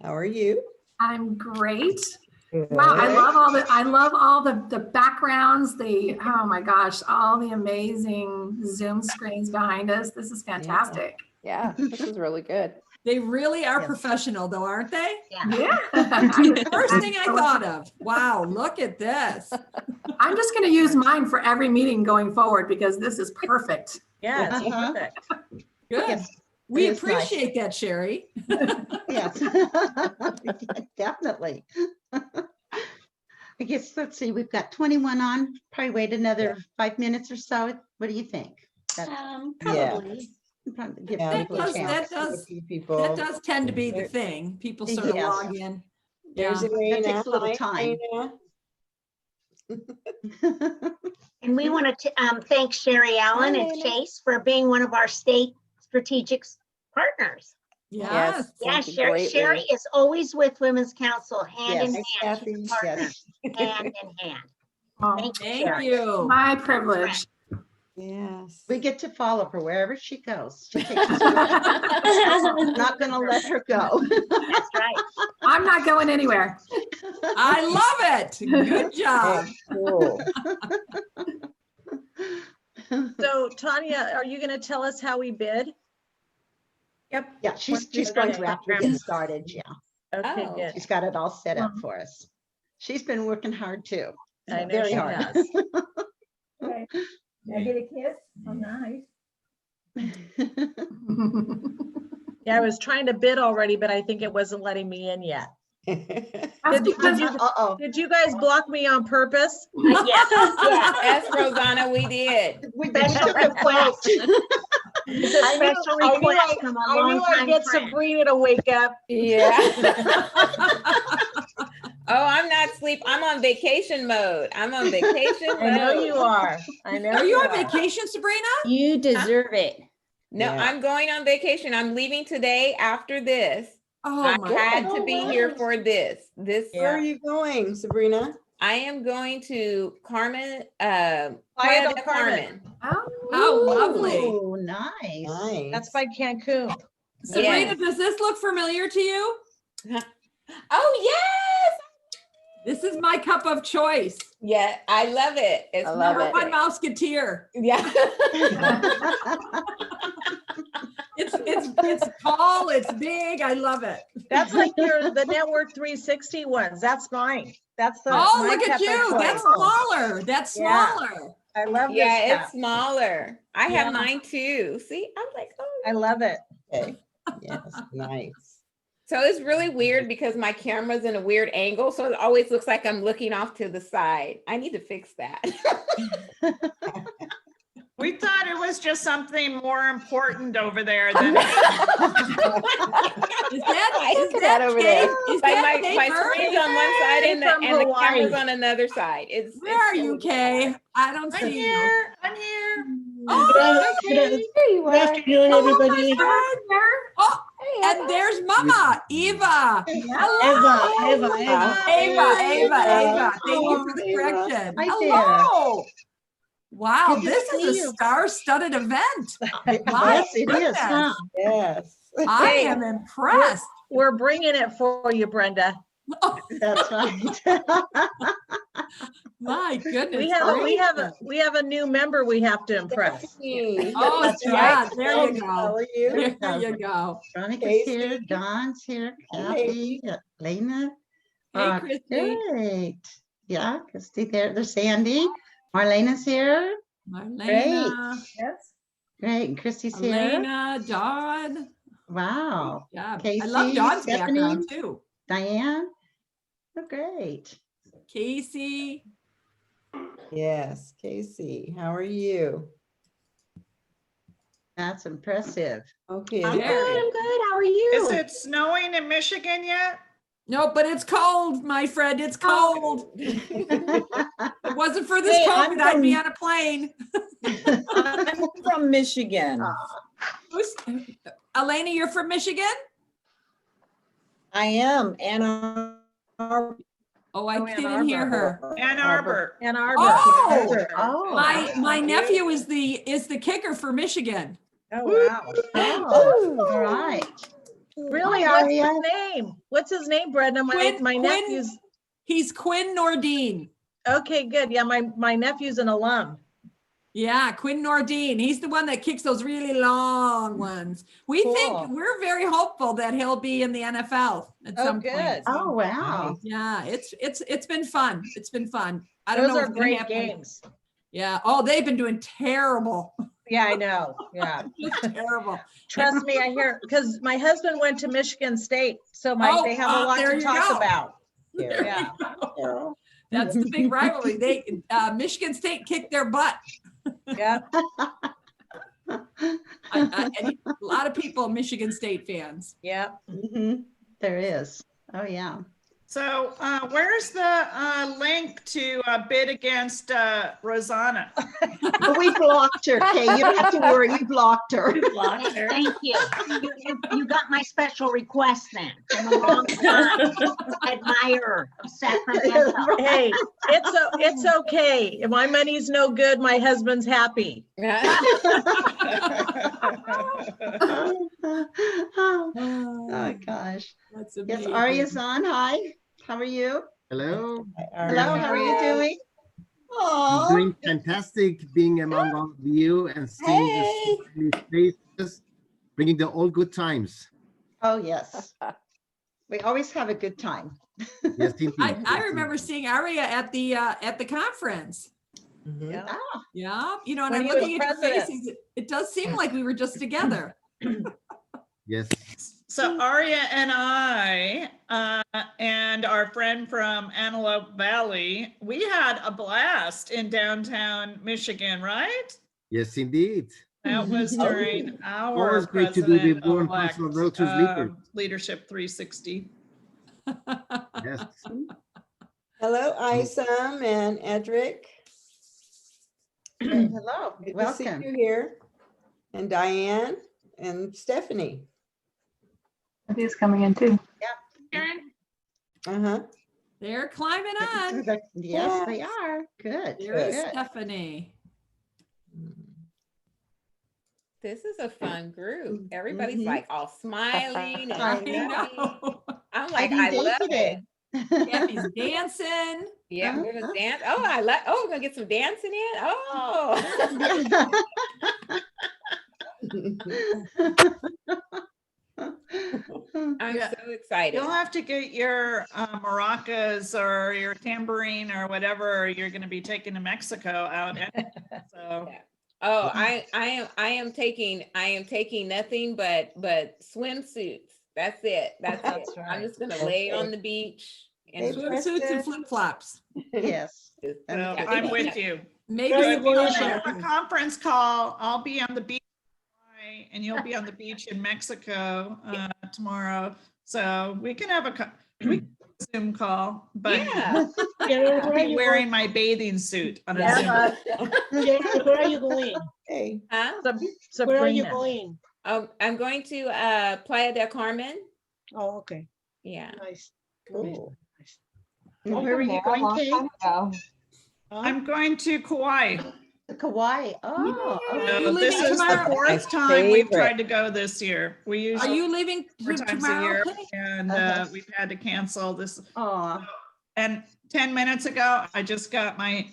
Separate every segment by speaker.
Speaker 1: How are you?
Speaker 2: I'm great.
Speaker 1: Good.
Speaker 2: Wow, I love all the backgrounds, oh my gosh, all the amazing Zoom screens behind us. This is fantastic.
Speaker 3: Yeah, this is really good.
Speaker 4: They really are
Speaker 5: Yes.
Speaker 4: professional though, aren't they?
Speaker 2: Yeah.
Speaker 4: First thing I thought of, wow, look at this.
Speaker 2: I'm just going to use mine for every meeting going forward because this is perfect.
Speaker 5: Yeah, it's
Speaker 1: Uh-huh.
Speaker 5: perfect.
Speaker 4: Good.
Speaker 5: Yes,
Speaker 4: We
Speaker 5: it is nice.
Speaker 4: appreciate that, Sherry.
Speaker 5: Yes, definitely. I guess, let's see, we've got 21 on, probably wait another 5 minutes or so. What do you think?
Speaker 1: Yeah.
Speaker 5: Probably give
Speaker 1: Yeah,
Speaker 5: people a
Speaker 4: does-
Speaker 5: chance.
Speaker 4: does-
Speaker 1: a few people.
Speaker 4: That does tend to be the thing. People sort of
Speaker 5: Yes.
Speaker 4: log in.
Speaker 1: There's
Speaker 4: Yeah.
Speaker 1: Irina.
Speaker 5: takes a little
Speaker 1: Hi,
Speaker 5: time.
Speaker 1: Irina.
Speaker 6: And we want to thank Sherry Allen and
Speaker 3: Lena.
Speaker 6: Chase for being one of our state strategic partners.
Speaker 4: Yes.
Speaker 6: Yeah,
Speaker 3: Thank you
Speaker 6: Sherry
Speaker 3: greatly.
Speaker 6: is always with Women's Council, hand in
Speaker 5: Yes,
Speaker 6: hand,
Speaker 1: Kathy.
Speaker 6: she's a partner,
Speaker 5: Yes.
Speaker 6: hand in hand.
Speaker 2: Oh,
Speaker 6: Thank you,
Speaker 4: Thank
Speaker 6: Sherry.
Speaker 4: you.
Speaker 2: my privilege.
Speaker 1: Yes.
Speaker 5: We get to follow her wherever she goes. She takes us wherever. Not gonna let her go.
Speaker 6: That's right.
Speaker 2: I'm not going anywhere.
Speaker 4: I love it. Good job.
Speaker 1: Okay, cool.
Speaker 7: So Tanya, are you going to tell us how we bid?
Speaker 5: Yeah, she's
Speaker 7: Okay.
Speaker 5: going to after we get started. Yeah,
Speaker 7: Okay,
Speaker 3: Oh.
Speaker 7: good.
Speaker 5: she's got it all set up for us. She's been working hard too.
Speaker 7: I know
Speaker 5: Very
Speaker 7: she
Speaker 5: hard.
Speaker 7: has.
Speaker 8: Okay. Can I get a kiss? Oh, nice.
Speaker 7: Yeah, I was trying to bid already, but I think it wasn't letting me in yet.
Speaker 2: That's because
Speaker 5: Uh-oh.
Speaker 7: Did you guys block me on purpose?
Speaker 6: Yes, yes.
Speaker 3: Yes, Rosanna, we did.
Speaker 5: We
Speaker 6: Special
Speaker 5: took a vote.
Speaker 6: It's a
Speaker 7: I knew-
Speaker 6: special
Speaker 7: I knew
Speaker 6: request from a
Speaker 7: I knew I'd
Speaker 6: longtime
Speaker 7: get
Speaker 6: friend.
Speaker 7: Sabrina to wake up.
Speaker 3: Yeah. Oh, I'm not sleep. I'm on vacation mode. I'm on vacation mode.
Speaker 7: I know you are. I know.
Speaker 4: Are you on vacation, Sabrina?
Speaker 9: You deserve it.
Speaker 3: No,
Speaker 1: Yeah.
Speaker 3: I'm going on vacation. I'm leaving today after this.
Speaker 4: Oh
Speaker 3: I
Speaker 4: my.
Speaker 3: had to
Speaker 1: Oh,
Speaker 3: be
Speaker 1: nice.
Speaker 3: here for this.
Speaker 1: Where are you going, Sabrina?
Speaker 3: I am going to Carmen,
Speaker 7: Playa
Speaker 3: Playa
Speaker 7: del
Speaker 3: del
Speaker 7: Carmen.
Speaker 3: Carmen.
Speaker 4: How lovely.
Speaker 5: Oh, nice.
Speaker 1: Nice.
Speaker 7: That's by Cancun.
Speaker 4: Sabrina,
Speaker 3: Yes.
Speaker 4: does this look familiar to you?
Speaker 3: Oh, yes.
Speaker 4: This is my cup of choice.
Speaker 3: Yeah, I love it. It's
Speaker 9: I love
Speaker 4: Number
Speaker 9: it.
Speaker 4: one Mouseketeer.
Speaker 3: Yeah.
Speaker 4: It's tall, it's big. I love it.
Speaker 7: That's like the Network 360 ones. That's mine. That's the.
Speaker 4: Oh,
Speaker 7: my
Speaker 4: look
Speaker 7: cup
Speaker 4: at
Speaker 7: of
Speaker 4: you.
Speaker 7: choice.
Speaker 4: That's smaller. That's
Speaker 7: Yeah.
Speaker 4: smaller.
Speaker 7: I love this
Speaker 3: Yeah,
Speaker 7: cup.
Speaker 3: it's smaller. I
Speaker 7: Yeah.
Speaker 3: have mine too. See, I'm like, oh.
Speaker 7: I love it.
Speaker 1: Okay. Yes, nice.
Speaker 3: So it's really weird because my camera's in a weird angle. So it always looks like I'm looking off to the side. I need to fix that.
Speaker 10: We thought it was just something more important over there than.
Speaker 4: Is that, is
Speaker 3: Look at
Speaker 4: that
Speaker 3: that over
Speaker 4: Kate?
Speaker 3: there.
Speaker 4: Is
Speaker 3: Like
Speaker 4: that
Speaker 3: my
Speaker 4: Kate
Speaker 3: screen's
Speaker 4: Murray?
Speaker 3: on one side and
Speaker 7: From
Speaker 3: the
Speaker 7: Hawaii.
Speaker 3: camera's on another side.
Speaker 4: Where are you, Kay? I don't
Speaker 10: I'm
Speaker 4: see you.
Speaker 10: here, I'm here.
Speaker 4: Oh,
Speaker 3: There you are.
Speaker 8: afternoon, everybody.
Speaker 4: Oh, and there's Mama, Eva.
Speaker 8: Eva.
Speaker 4: Eva. Thank you for the
Speaker 1: Eva.
Speaker 4: correction.
Speaker 5: Hi
Speaker 4: Hello. Wow,
Speaker 5: Good to
Speaker 4: this
Speaker 5: see
Speaker 4: is a
Speaker 5: you.
Speaker 4: star-studded event. My
Speaker 5: Yes, it is,
Speaker 4: goodness.
Speaker 5: huh?
Speaker 1: Yes.
Speaker 4: I am impressed.
Speaker 7: We're bringing it for you, Brenda.
Speaker 5: That's right.
Speaker 4: My goodness.
Speaker 7: We have a new member we have to impress.
Speaker 4: Oh,
Speaker 5: That's
Speaker 4: yeah,
Speaker 5: right.
Speaker 4: there you
Speaker 1: How
Speaker 4: go.
Speaker 1: are you?
Speaker 4: There you go.
Speaker 5: Veronica's
Speaker 1: Casey.
Speaker 5: here, Dawn's here,
Speaker 1: Hey.
Speaker 5: Kathy, Lena.
Speaker 4: Hey, Christy.
Speaker 5: Great. Yeah, Christy there. There's Sandy. Marlena's here.
Speaker 4: Marlena,
Speaker 8: Yes.
Speaker 5: Great. And Christy's here.
Speaker 4: Elena, Dawn.
Speaker 5: Wow.
Speaker 4: Yeah, I
Speaker 5: Casey,
Speaker 4: love Dawn's
Speaker 5: Stephanie.
Speaker 4: background too.
Speaker 5: Diane. Oh, great.
Speaker 4: Casey.
Speaker 1: Yes, Casey, how are you?
Speaker 5: That's impressive.
Speaker 1: Okay.
Speaker 6: I'm
Speaker 4: Very.
Speaker 6: good, I'm good. How are you?
Speaker 10: Is it snowing in Michigan yet?
Speaker 4: No, but it's cold, my friend. It's cold. If it wasn't for this
Speaker 8: Hey, I'm
Speaker 4: COVID, I'd be
Speaker 8: from-
Speaker 4: on a plane.
Speaker 8: I'm from Michigan.
Speaker 4: Who's- Elena, you're from Michigan?
Speaker 8: I am Ann Arbor.
Speaker 4: Oh, I
Speaker 7: Oh, Ann
Speaker 4: didn't hear her.
Speaker 10: Ann Arbor.
Speaker 7: Ann Arbor.
Speaker 4: Oh,
Speaker 5: Oh.
Speaker 4: my nephew is the kicker for Michigan.
Speaker 7: Oh, wow.
Speaker 5: Oh, all right.
Speaker 7: Really?
Speaker 5: Hi,
Speaker 7: What's
Speaker 5: Aria.
Speaker 7: his name? What's his name, Brenda? My
Speaker 4: Quinn-
Speaker 7: nephew's,
Speaker 4: He's Quinn Nordine.
Speaker 7: okay, good. Yeah, my nephew's an alum.
Speaker 4: Yeah, Quinn Nordine. He's the one that kicks those really long ones. We
Speaker 7: Cool.
Speaker 4: think we're very hopeful that he'll be in the NFL at
Speaker 7: Oh,
Speaker 4: some
Speaker 7: good.
Speaker 4: point.
Speaker 5: Oh, wow.
Speaker 4: Yeah, it's been fun. It's been fun. I don't
Speaker 7: Those
Speaker 4: know
Speaker 7: are
Speaker 4: what's gonna
Speaker 7: great
Speaker 4: happen.
Speaker 7: games.
Speaker 4: Yeah. Oh, they've been doing terrible.
Speaker 7: Yeah, I know. Yeah.
Speaker 4: Just terrible.
Speaker 7: Trust me, I hear, because my husband went to Michigan State, so
Speaker 4: Oh,
Speaker 7: they have a lot
Speaker 4: there
Speaker 7: to
Speaker 4: you
Speaker 7: talk
Speaker 4: go.
Speaker 7: about.
Speaker 4: There
Speaker 7: Yeah.
Speaker 4: you go. That's the big rivalry. Michigan State kicked their butt.
Speaker 7: Yeah.
Speaker 4: And a lot of people Michigan State fans.
Speaker 7: Yeah.
Speaker 5: Mhm. There is. Oh, yeah.
Speaker 10: So where's the link to bid against Rosanna?
Speaker 5: But we blocked her, Kay. You don't have to worry. We blocked her.
Speaker 6: Thank you. You got my special request then. I'm a long-time admirer of Sacramento.
Speaker 7: Hey, it's okay. If my money's no good, my husband's happy.
Speaker 5: Oh, gosh.
Speaker 4: That's
Speaker 5: Yes,
Speaker 4: amazing.
Speaker 5: Aria's on. Hi. How are you?
Speaker 9: Hello.
Speaker 5: Hello, how are you doing?
Speaker 9: I'm
Speaker 5: Oh,
Speaker 9: doing fantastic being among all of you and seeing these faces, bringing the all good times.
Speaker 5: oh, yes. We always have a good time.
Speaker 9: Yes, indeed.
Speaker 4: I remember seeing Aria at the conference.
Speaker 1: Mhm.
Speaker 7: Yeah.
Speaker 4: Yeah, you know, and
Speaker 7: When
Speaker 4: I'm
Speaker 7: he was
Speaker 4: looking at your
Speaker 7: president.
Speaker 4: faces. It does seem like we were just together.
Speaker 9: Yes.
Speaker 10: So Aria and I and our friend from Antelope Valley, we had a blast in downtown Michigan, right?
Speaker 9: Yes, indeed.
Speaker 10: That was during our
Speaker 9: Always great to be with Warren
Speaker 10: president-elect
Speaker 9: Council of Realtors Leader.
Speaker 10: Leadership 360.
Speaker 9: Yes.
Speaker 1: Hello, Isam and Edric.
Speaker 5: Hello,
Speaker 1: Good to see
Speaker 5: welcome.
Speaker 1: you here. And Diane and Stephanie.
Speaker 2: He's coming in too.
Speaker 1: Uh-huh.
Speaker 4: They're climbing on.
Speaker 5: Yes, they are. Good.
Speaker 4: There is
Speaker 5: Good.
Speaker 4: Stephanie.
Speaker 3: This is a fun group. Everybody's
Speaker 5: Mhm.
Speaker 3: like all smiling. And
Speaker 5: I
Speaker 3: happy.
Speaker 4: know.
Speaker 3: I'm like,
Speaker 5: Exciting
Speaker 3: I
Speaker 5: day
Speaker 3: love
Speaker 5: today.
Speaker 3: it.
Speaker 4: Kathy's dancing.
Speaker 3: Yeah,
Speaker 5: Uh-huh.
Speaker 3: we're gonna dance. Oh, I like. Oh, we're gonna get some dancing in. Oh, I'm
Speaker 10: Yeah.
Speaker 3: so excited.
Speaker 10: You'll have to get your maracas or your tambourine or whatever you're going to be taking to Mexico out. So
Speaker 3: Oh, I am taking nothing but swimsuits. That's it. That's
Speaker 7: That's
Speaker 3: it.
Speaker 7: right.
Speaker 3: I'm just gonna lay on
Speaker 1: Okay.
Speaker 3: the beach
Speaker 1: Hey,
Speaker 3: and
Speaker 4: Swimsuits and flip flops.
Speaker 5: Yes.
Speaker 10: so
Speaker 5: Okay.
Speaker 10: I'm with you.
Speaker 4: Maybe
Speaker 10: So
Speaker 8: Very
Speaker 10: if you
Speaker 8: well
Speaker 10: want to
Speaker 8: done.
Speaker 10: have a conference call, I'll be on the beach and you'll be on the beach in Mexico tomorrow. So we can have a Zoom call, but
Speaker 3: yeah.
Speaker 8: Jared,
Speaker 10: I'll
Speaker 8: where are
Speaker 10: be
Speaker 8: you
Speaker 10: wearing my bathing suit on a
Speaker 7: Yeah.
Speaker 10: Zoom.
Speaker 8: going? Jared, where are you going?
Speaker 1: Hey,
Speaker 3: Huh?
Speaker 8: Where are you
Speaker 7: Sabrina.
Speaker 8: going?
Speaker 3: I'm going to Playa del Carmen.
Speaker 8: Oh, okay.
Speaker 3: Yeah.
Speaker 8: Nice.
Speaker 1: cool.
Speaker 5: And where are you going, Kay?
Speaker 10: I'm going to Kauai.
Speaker 5: Kauai. Oh,
Speaker 4: Yay.
Speaker 5: okay.
Speaker 4: You
Speaker 10: So this
Speaker 4: leaving
Speaker 10: is the
Speaker 4: tomorrow?
Speaker 10: fourth
Speaker 1: My
Speaker 10: time we've
Speaker 1: favorite.
Speaker 10: tried to go this year. We
Speaker 4: Are
Speaker 10: usually
Speaker 4: you leaving
Speaker 10: 4 times a
Speaker 4: tomorrow?
Speaker 10: year
Speaker 4: Kay?
Speaker 10: and
Speaker 5: Uh-huh.
Speaker 10: we've had to cancel this.
Speaker 5: Oh,
Speaker 10: And 10 minutes ago, I just got my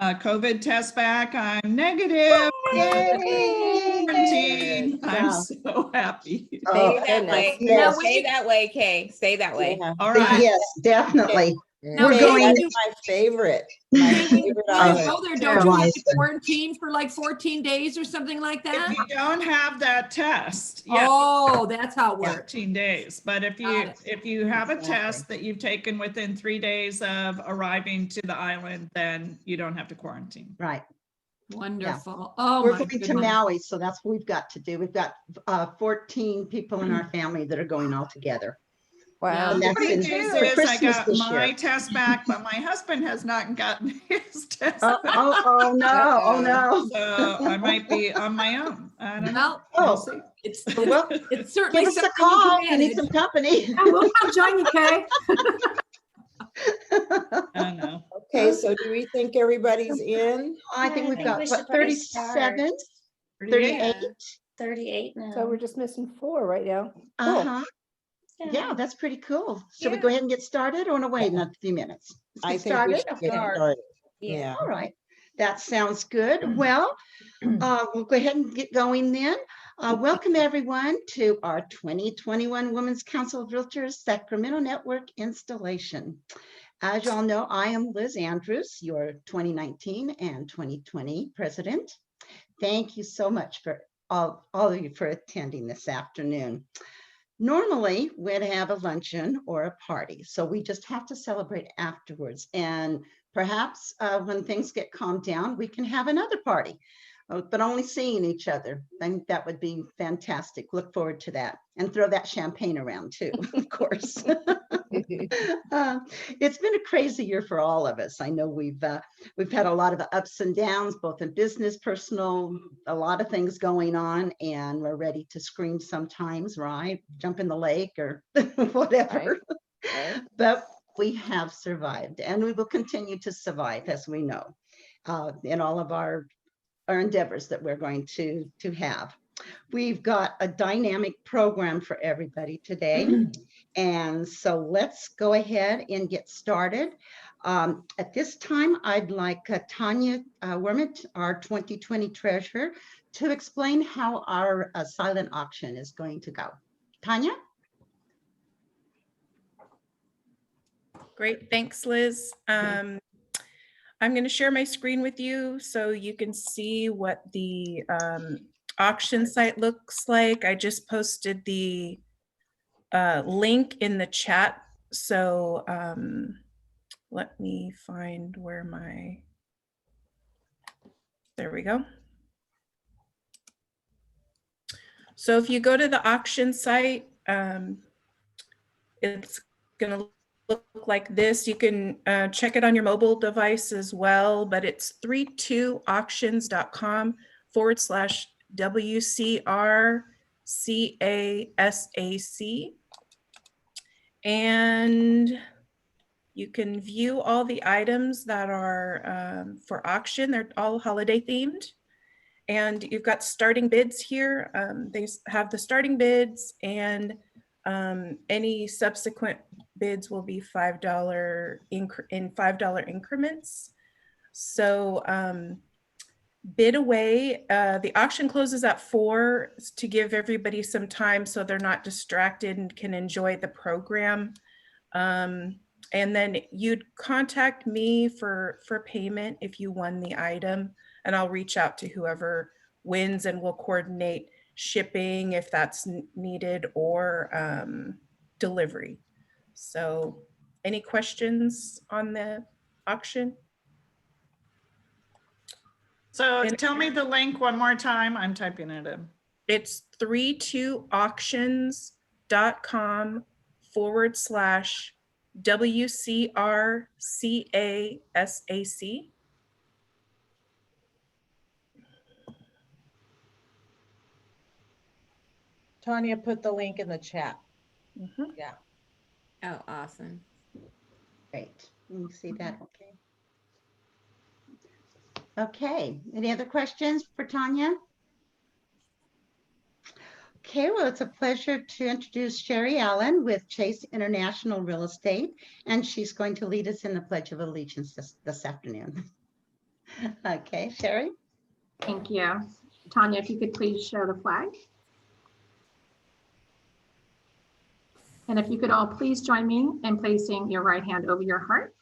Speaker 10: COVID test back. I'm negative.
Speaker 5: yay.
Speaker 10: Quarantine. I'm
Speaker 5: Wow.
Speaker 10: so happy.
Speaker 1: Oh,
Speaker 3: Stay that way.
Speaker 1: goodness.
Speaker 4: Now,
Speaker 1: Yes.
Speaker 4: when
Speaker 3: Stay
Speaker 4: you-
Speaker 3: that way, Kay. Stay that way.
Speaker 1: Yeah.
Speaker 10: All right.
Speaker 5: Yes, definitely.
Speaker 4: Now,
Speaker 5: We're
Speaker 1: Kay,
Speaker 5: going-
Speaker 1: that's my favorite. My favorite
Speaker 4: When you
Speaker 1: island.
Speaker 4: go there, don't you have to
Speaker 5: Terrible.
Speaker 4: quarantine for like 14 days or something like
Speaker 10: If
Speaker 4: that?
Speaker 10: you don't have that test, yeah,
Speaker 4: Oh, that's how it works.
Speaker 10: 14 days. But if
Speaker 4: Got
Speaker 10: you
Speaker 4: it.
Speaker 10: if you have a
Speaker 5: Exactly.
Speaker 10: test that you've taken within 3 days of arriving to the island, then you don't have to quarantine.
Speaker 5: Right.
Speaker 4: Wonderful. Oh,
Speaker 5: We're
Speaker 4: my
Speaker 5: going to
Speaker 4: goodness.
Speaker 5: Maui, so that's what we've got to do. We've got 14 people in our family that are going all together.
Speaker 4: Wow.
Speaker 5: And that's
Speaker 10: Good
Speaker 5: in
Speaker 10: news
Speaker 5: for
Speaker 10: is I
Speaker 5: Christmas
Speaker 10: got
Speaker 5: this
Speaker 10: my
Speaker 5: year.
Speaker 10: test back, but my husband has not gotten his test
Speaker 5: Oh,
Speaker 10: back.
Speaker 5: oh no, oh no.
Speaker 10: So I might be on my own. I don't know.
Speaker 4: Well,
Speaker 10: We'll
Speaker 5: Oh,
Speaker 10: see.
Speaker 4: it's
Speaker 5: well,
Speaker 4: it's certainly
Speaker 5: give us a
Speaker 4: something you
Speaker 5: call.
Speaker 4: can
Speaker 5: We need some
Speaker 4: manage.
Speaker 5: company.
Speaker 2: Yeah, we'll come join you, Kay.
Speaker 10: I know.
Speaker 1: Okay, so do we think everybody's in?
Speaker 5: I think we've
Speaker 6: think
Speaker 5: got,
Speaker 6: we
Speaker 5: what,
Speaker 6: should probably start.
Speaker 5: 37, 38?
Speaker 6: 38 now.
Speaker 8: So we're just missing 4 right now.
Speaker 5: Uh-huh. Yeah, that's pretty cool. Should we
Speaker 3: Yeah.
Speaker 5: go ahead and get started or want to wait another few minutes? Let's
Speaker 1: I
Speaker 5: get
Speaker 1: think we
Speaker 5: started.
Speaker 1: should get
Speaker 5: Okay.
Speaker 1: started.
Speaker 3: Yeah.
Speaker 1: Yeah.
Speaker 5: All right, that sounds good. Well, we'll go ahead and get going then. Welcome everyone to our 2021 Women's Council of Realtors Sacramento Network installation. As you all know, I am Liz Andrews, your 2019 and 2020 president. Thank you so much for all of you for attending this afternoon. Normally, we'd have a luncheon or a party, so we just have to celebrate afterwards. And perhaps when things get calmed down, we can have another party, but only seeing each other. I think that would be fantastic. Look forward to that. And throw that champagne around too, of course. It's been a crazy year for all of us. I know we've had a lot of ups and downs, both in business, personal, a lot of things going on, and we're ready to scream sometimes, right? Jump in the lake or whatever.
Speaker 3: Right.
Speaker 5: But we have survived, and we will continue to survive, as we know, in all of our endeavors that we're going to have. We've got a dynamic program for everybody today. And so let's go ahead and get started. At this time, I'd like Tanya Wermit, our 2020 treasurer, to explain how our silent auction is going to go. Tanya?
Speaker 11: Great, thanks, Liz. I'm going to share my screen with you so you can see what the auction site looks like. I just posted the link in the chat. So let me find where there we go. So if you go to the auction site, it's going to look like this. You can check it on your mobile device as well, but it's 32auctions.com/WCRCASAC. And you can view all the items that are for auction. They're all holiday themed. And you've got starting bids here. They have the starting bids, and any subsequent bids will be $5 in $5 increments. So bid away. The auction closes at 4 to give everybody some time so they're not distracted and can enjoy the program. And then you'd contact me for payment if you won the item, and I'll reach out to whoever wins and we'll coordinate shipping if that's needed, or delivery. So any questions on the auction?
Speaker 10: So tell me the link one more time. I'm typing it in.
Speaker 11: It's 32auctions.com/WCRCASAC.
Speaker 7: Tanya put the link in the chat. Yeah.
Speaker 3: Oh, awesome.
Speaker 5: Great. You see that? Okay. Okay. Any other questions for Tanya? Okay, well, it's a pleasure to introduce Sherry Allen with Chase International Real Estate, and she's going to lead us in the Pledge of Allegiance this afternoon. Okay, Sherry?
Speaker 2: Thank you. Tanya, if you could please show the flag. And if you could all please join me in placing your right hand over your heart.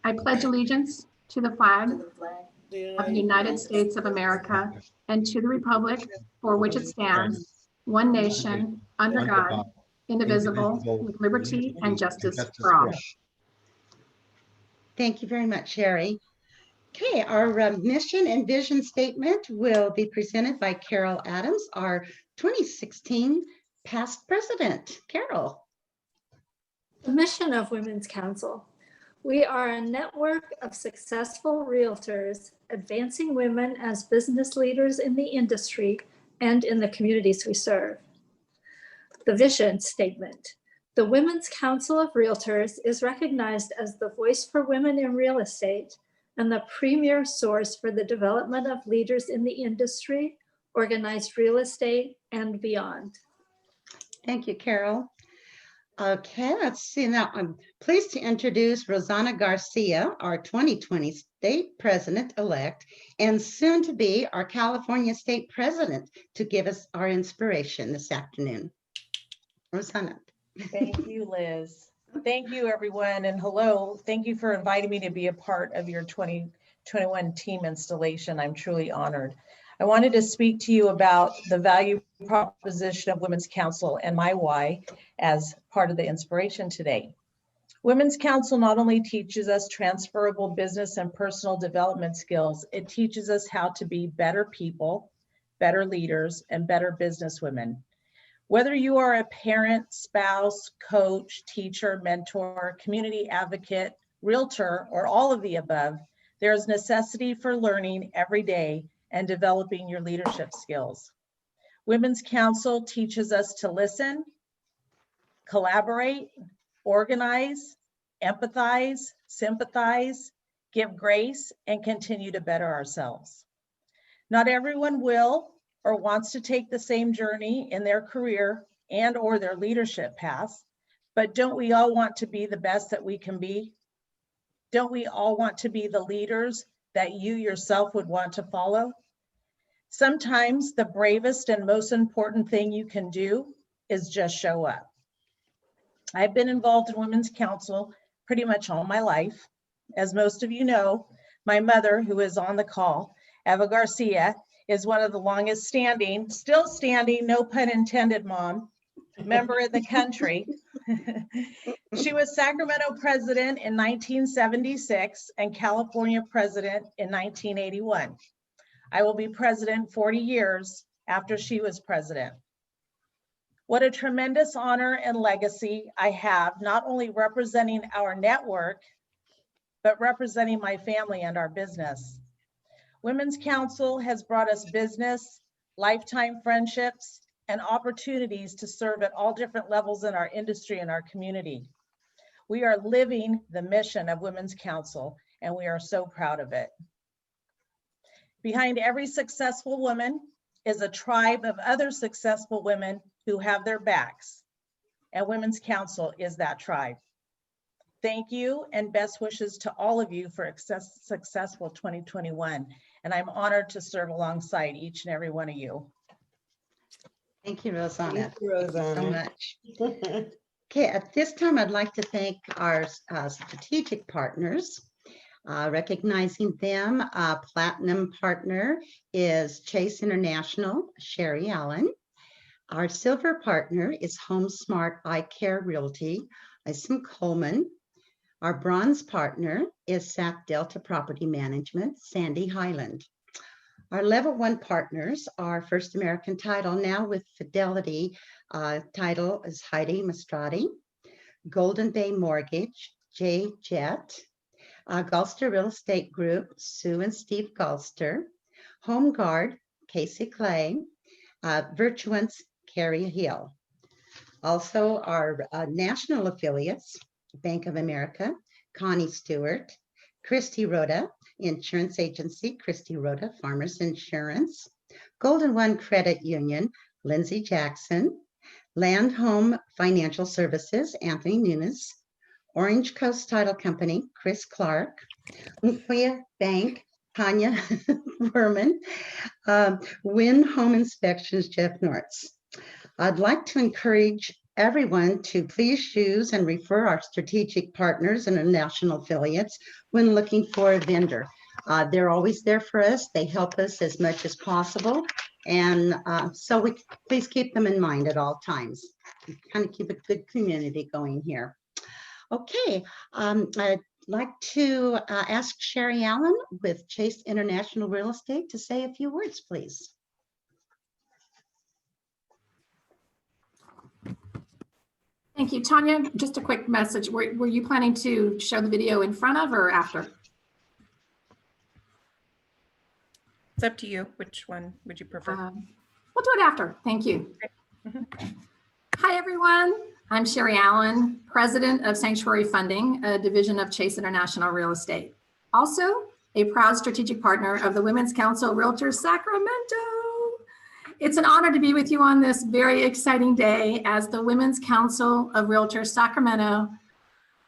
Speaker 2: I pledge allegiance to the flag of the United States of America and to the republic for which it stands, one nation, under God, indivisible, with liberty and justice for all.
Speaker 5: Thank you very much, Sherry. Okay, our mission and vision statement will be presented by Carol Adams, our 2016 past president. Carol.
Speaker 12: The mission of Women's Council. We are a network of successful realtors advancing women as business leaders in the industry and in the communities we serve. The vision statement. The Women's Council of Realtors is recognized as the voice for women in real estate and the premier source for the development of leaders in the industry, organized real estate, and beyond.
Speaker 5: Thank you, Carol. Okay, let's see now. I'm pleased to introduce Rosanna Garcia, our 2020 State President-elect, and soon to be our California State President, to give us our inspiration this afternoon. Rosanna.
Speaker 7: Thank you, Liz. Thank you, everyone, and hello. Thank you for inviting me to be a part of your 2021 team installation. I'm truly honored. I wanted to speak to you about the value proposition of Women's Council and my why as part of the inspiration today. Women's Council not only teaches us transferable business and personal development skills, it teaches us how to be better people, better leaders, and better businesswomen. Whether you are a parent, spouse, coach, teacher, mentor, community advocate, realtor, or all of the above, there is necessity for learning every day and developing your leadership skills. Women's Council teaches us to listen, collaborate, organize, empathize, sympathize, give grace, and continue to better ourselves. Not everyone will or wants to take the same journey in their career and or their leadership paths, but don't we all want to be the best that we can be? Don't we all want to be the leaders that you yourself would want to follow? Sometimes the bravest and most important thing you can do is just show up. I've been involved in Women's Council pretty much all my life. As most of you know, my mother, who is on the call, Eva Garcia, is one of the longest standing, still standing, no pun intended, Mom, member of the country. She was Sacramento president in 1976 and California president in 1981. I will be president 40 years after she was president. What a tremendous honor and legacy I have, not only representing our network, but representing my family and our business. Women's Council has brought us business, lifetime friendships, and opportunities to serve at all different levels in our industry and our community. We are living the mission of Women's Council, and we are so proud of it. Behind every successful woman is a tribe of other successful women who have their backs, and Women's Council is that tribe. Thank you and best wishes to all of you for a successful 2021, and I'm honored to serve alongside each and every one of you.
Speaker 5: Thank you, Rosanna.
Speaker 1: Thank you, Rosanna.
Speaker 5: So much. Okay, at this time, I'd like to thank our strategic partners. Recognizing them, platinum partner is Chase International, Sherry Allen. Our silver partner is HomeSmart Eye Care Realty, Isom Coleman. Our bronze partner is SAP Delta Property Management, Sandy Highland. Our level 1 partners are First American Title, now with Fidelity Title is Heidi Mastrati. Golden Bay Mortgage, Jay Jett. Gulster Real Estate Group, Sue and Steve Gulster. Home Guard, Casey Clay. Virtuance, Carrie Hill. Also our national affiliates, Bank of America, Connie Stewart. Christy Rhoda, Insurance Agency, Christy Rhoda, Farmers Insurance. Golden One Credit Union, Lindsay Jackson. Land Home Financial Services, Anthony Nunes. Orange Coast Title Company, Chris Clark. Unquia Bank, Tanya Werman. Win Home Inspections, Jeff Nortz. I'd like to encourage everyone to please use and refer our strategic partners and our national affiliates when looking for a vendor. They're always there for us. They help us as much as possible. And so please keep them in mind at all times. Kind of keep a good community going here. Okay, I'd like to ask Sherry Allen with Chase International Real Estate to say a few words, please.
Speaker 2: Thank you. Tanya, just a quick message. Were you planning to show the video in front of or after?
Speaker 11: It's up to you. Which one would you prefer?
Speaker 2: We'll do it after. Thank you. Hi, everyone. I'm Sherry Allen, president of Sanctuary Funding, a division of Chase International Real Estate. Also, a proud strategic partner of the Women's Council Realtors Sacramento. It's an honor to be with you on this very exciting day as the Women's Council of Realtors Sacramento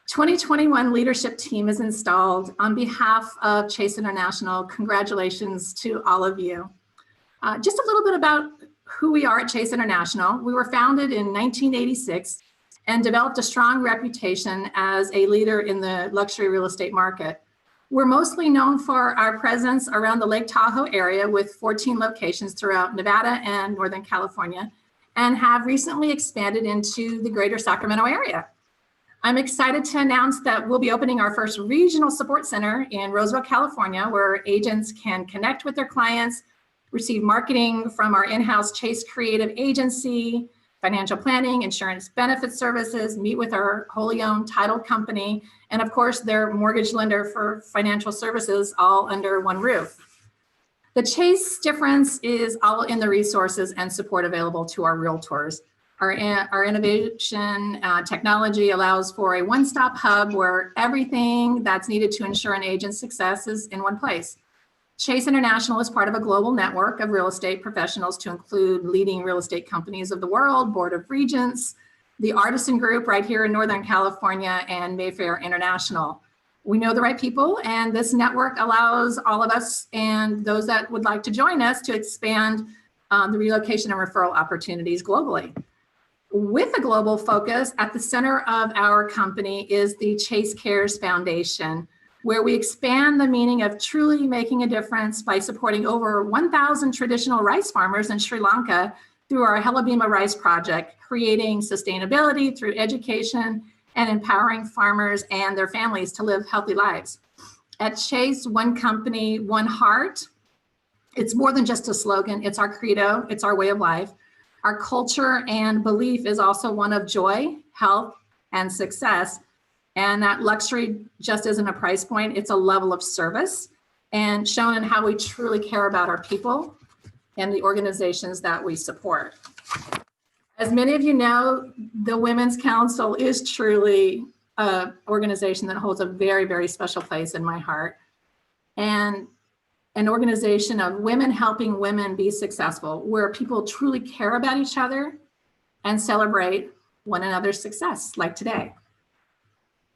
Speaker 2: 2021 leadership team is installed. On behalf of Chase International, congratulations to all of you. Just a little bit about who we are at Chase International. We were founded in 1986 and developed a strong reputation as a leader in the luxury real estate market. We're mostly known for our presence around the Lake Tahoe area with 14 locations throughout Nevada and Northern California, and have recently expanded into the greater Sacramento area. I'm excited to announce that we'll be opening our first regional support center in Roseville, California, where agents can connect with their clients, receive marketing from our in-house Chase Creative Agency, financial planning, insurance benefit services, meet with our wholly owned title company, and of course, their mortgage lender for financial services, all under one roof. The Chase difference is all in the resources and support available to our realtors. Our innovation technology allows for a one-stop hub where everything that's needed to ensure an agent's success is in one place. Chase International is part of a global network of real estate professionals to include leading real estate companies of the world, Board of Regents, the Artisan Group right here in Northern California, and Mayfair International. We know the right people, and this network allows all of us and those that would like to join us to expand the relocation and referral opportunities globally. With a global focus, at the center of our company is the Chase Cares Foundation, where we expand the meaning of truly making a difference by supporting over 1,000 traditional rice farmers in Sri Lanka through our Helabima Rice Project, creating sustainability through education and empowering farmers and their families to live healthy lives. At Chase, one company, one heart. It's more than just a slogan, it's our credo, it's our way of life. Our culture and belief is also one of joy, health, and success. And that luxury just isn't a price point, it's a level of service and shown in how we truly care about our people and the organizations that we support. As many of you know, the Women's Council is truly an organization that holds a very, very special place in my heart. And an organization of women helping women be successful, where people truly care about each other and celebrate one another's success, like today.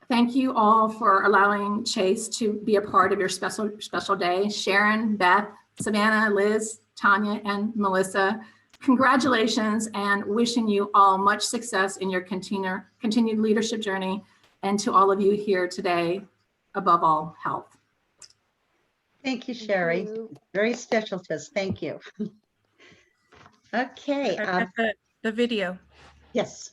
Speaker 2: Thank you all for allowing Chase to be a part of your special day. Sharon, Beth, Savannah, Liz, Tanya, and Melissa, congratulations and wishing you all much success in your continued leadership journey, and to all of you here today, above all, health.
Speaker 5: Thank you, Sherry. Very special to us. Thank you. Okay.
Speaker 11: The video.
Speaker 5: Yes.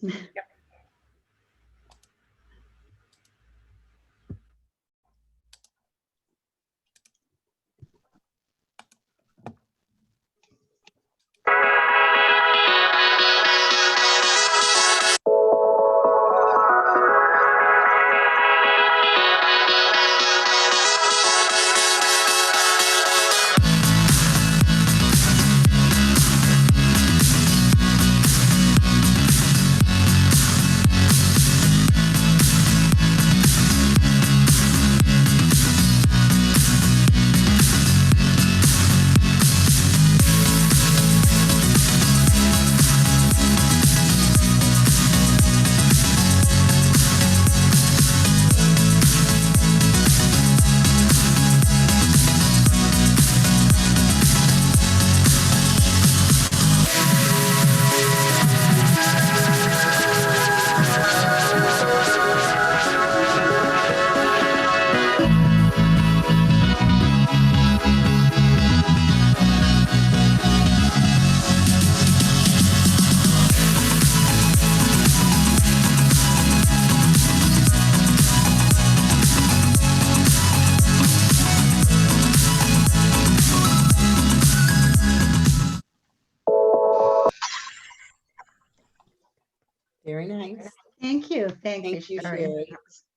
Speaker 1: Very nice.
Speaker 5: Thank you. Thank you,
Speaker 1: Thank you,
Speaker 5: Sherry.
Speaker 1: Sherry.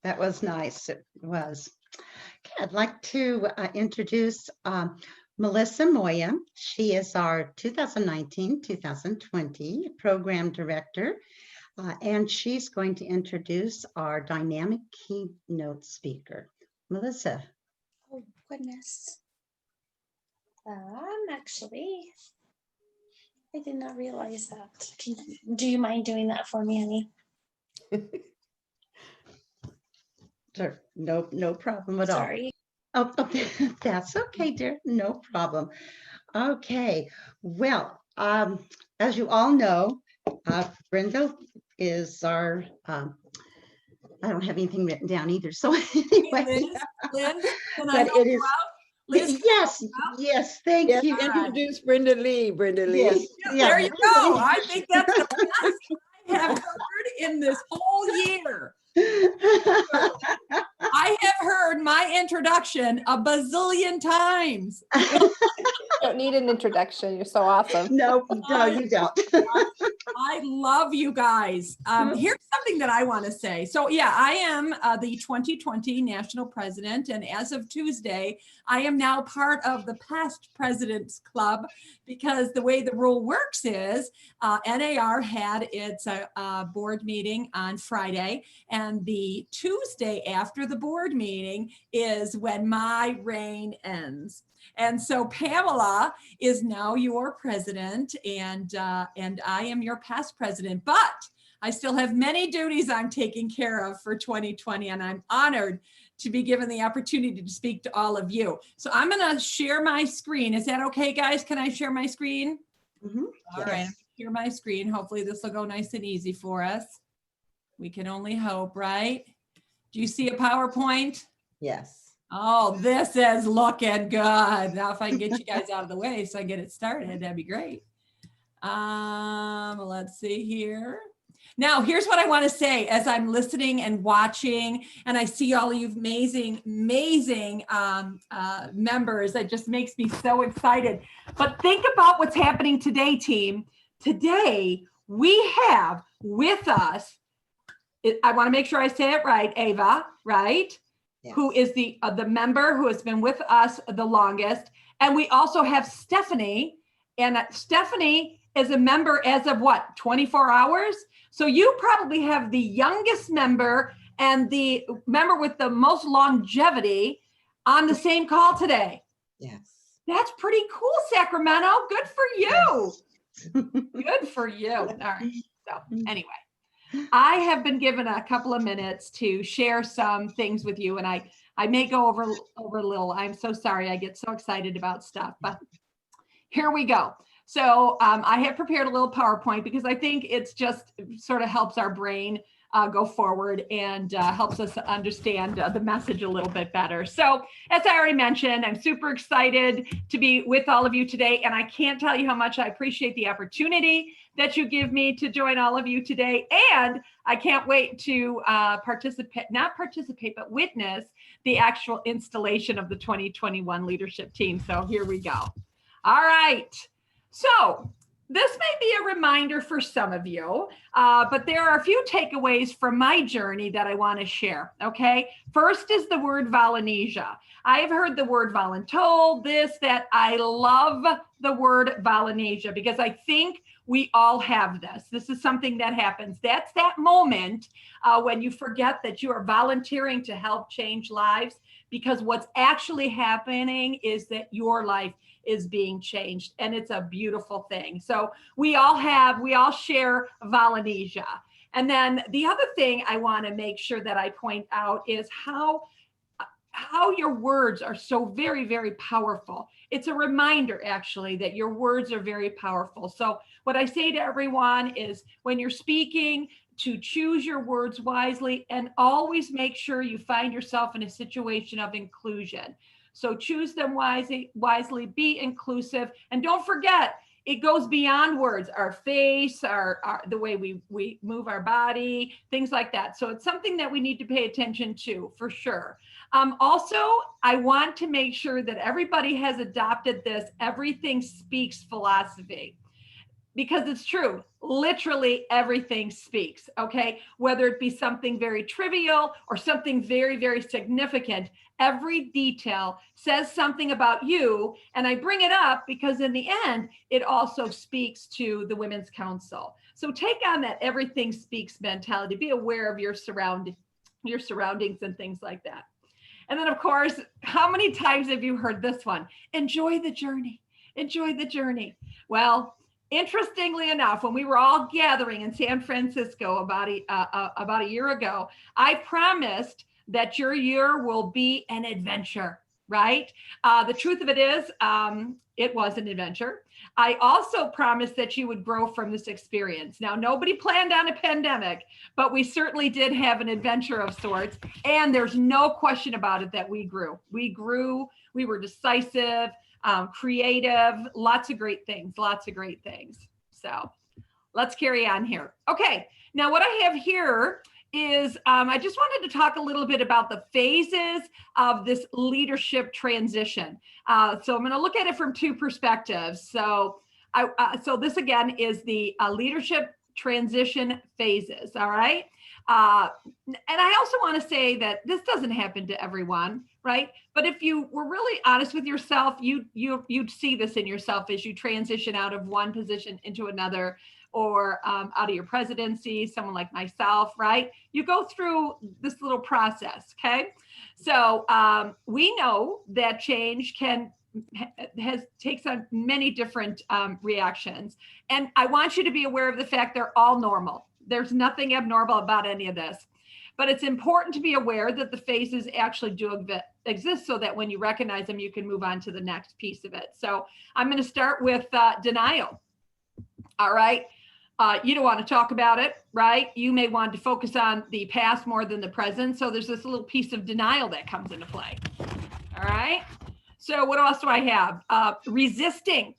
Speaker 5: That was nice. It was. Okay, I'd like to introduce Melissa Moya. She is our 2019-2020 program director, and she's going to introduce our dynamic keynote speaker. Melissa.
Speaker 13: Oh, goodness. Actually, I did not realize that. Do you mind doing that for me, honey?
Speaker 5: Sure. No problem at all.
Speaker 13: Sorry.
Speaker 5: Oh, that's okay, dear. No problem. Okay. Well, as you all know, Brenda is our, I don't have anything written down either. So anyway,
Speaker 4: Lynn, can I
Speaker 5: but
Speaker 4: help
Speaker 5: it
Speaker 4: you
Speaker 5: is,
Speaker 4: out? Liz,
Speaker 5: yes, thank
Speaker 1: Yes,
Speaker 5: you.
Speaker 1: introduce Brenda Lee, Brenda Lee.
Speaker 5: Yes, yeah,
Speaker 4: there you go. I think that's the best I have heard in this whole year. I have heard my introduction a bazillion times.
Speaker 3: Don't need an introduction. You're so awesome.
Speaker 5: No, you don't.
Speaker 4: I love you guys. Here's something that I want to say. So yeah, I am the 2020 national president. And as of Tuesday, I am now part of the past president's club, because the way the rule works is NAR had its board meeting on Friday, and the Tuesday after the board meeting is when my reign ends. And so Pamela is now your president, and I am your past president, but I still have many duties I'm taking care of for 2020, and I'm honored to be given the opportunity to speak to all of you. So I'm gonna share my screen. Is that okay, guys? Can I share my screen?
Speaker 5: Mm-hmm.
Speaker 4: All right, share my screen. Hopefully this will go nice and easy for us. We can only hope, right? Do you see a PowerPoint?
Speaker 1: Yes.
Speaker 4: Oh, this is looking good. Now, if I can get you guys out of the way so I get it started, that'd be great. Let's see here. Now, here's what I want to say as I'm listening and watching, and I see all of you amazing members. That just makes me so excited. But think about what's happening today, team. Today, we have with us, I want to make sure I say it right, Ava, right? Yes. Who is the member who has been with us the longest. And we also have Stephanie, and Stephanie is a member as of what, 24 hours? So you probably have the youngest member and the member with the most longevity on the same call today.
Speaker 1: Yes.
Speaker 4: That's pretty cool, Sacramento. Good for you. Good for you. All right. So anyway, I have been given a couple of minutes to share some things with you, and I may go over a little. I'm so sorry. I get so excited about stuff, but here we go. So I have prepared a little PowerPoint because I think it's just sort of helps our brain go forward and helps us understand the message a little bit better. So as I already mentioned, I'm super excited to be with all of you today, and I can't tell you how much I appreciate the opportunity that you give me to join all of you today. And I can't wait to not participate, but witness the actual installation of the 2021 leadership team. So here we go. All right. So this may be a reminder for some of you, but there are a few takeaways from my journey that I want to share, okay? First is the word Volonesia. I've heard the word voluntold, this, that. I love the word Volonesia because I think we all have this. This is something that happens. That's that moment when you forget that you are volunteering to help change lives, because what's actually happening is that your life is being changed, and it's a beautiful thing. So we all share Volonesia. And then the other thing I want to make sure that I point out is how your words are so very, very powerful. It's a reminder actually that your words are very powerful. So what I say to everyone is when you're speaking, to choose your words wisely and always make sure you find yourself in a situation of inclusion. So choose them wisely, be inclusive, and don't forget, it goes beyond words, our face, the way we move our body, things like that. So it's something that we need to pay attention to for sure. Also, I want to make sure that everybody has adopted this everything speaks philosophy, because it's true. Literally everything speaks, okay? Whether it be something very trivial or something very, very significant, every detail says something about you. And I bring it up because in the end, it also speaks to the Women's Council. So take on that everything speaks mentality. Be aware of your surroundings and things like that. And then of course, how many times have you heard this one? Enjoy the journey. Enjoy the journey. Well, interestingly enough, when we were all gathering in San Francisco about a year ago, I promised that your year will be an adventure, right? The truth of it is, it was an adventure. I also promised that you would grow from this experience. Now, nobody planned on a pandemic, but we certainly did have an adventure of sorts. And there's no question about it that we grew. We grew, we were decisive, creative, lots of great things. So let's carry on here. Okay, now what I have here is I just wanted to talk a little bit about the phases of this leadership transition. So I'm going to look at it from two perspectives. So so this again is the leadership transition phases. All right. And I also want to say that this doesn't happen to everyone, right? But if you were really honest with yourself, you'd see this in yourself as you transition out of one position into another, or out of your presidency, someone like myself, right? You go through this little process, okay? So we know that change takes on many different reactions. And I want you to be aware of the fact they're all normal. There's nothing abnormal about any of this. But it's important to be aware that the phases actually do exist, so that when you recognize them, you can move on to the next piece of it. So I'm going to start with denial. All right. You don't want to talk about it, right? You may want to focus on the past more than the present. So there's this little piece of denial that comes into play. All right. So what else do I have? Resisting,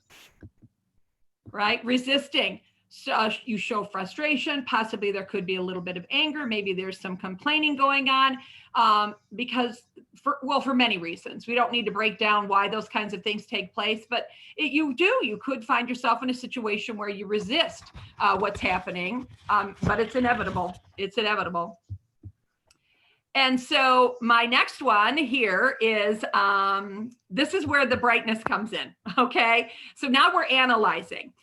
Speaker 4: right? Resisting. So you show frustration. Possibly there could be a little bit of anger. Maybe there's some complaining going on because for many reasons. We don't need to break down why those kinds of things take place, but you could find yourself in a situation where you resist what's happening, but it's inevitable. It's inevitable. And so my next one here is, this is where the brightness comes in, okay? So now we're analyzing.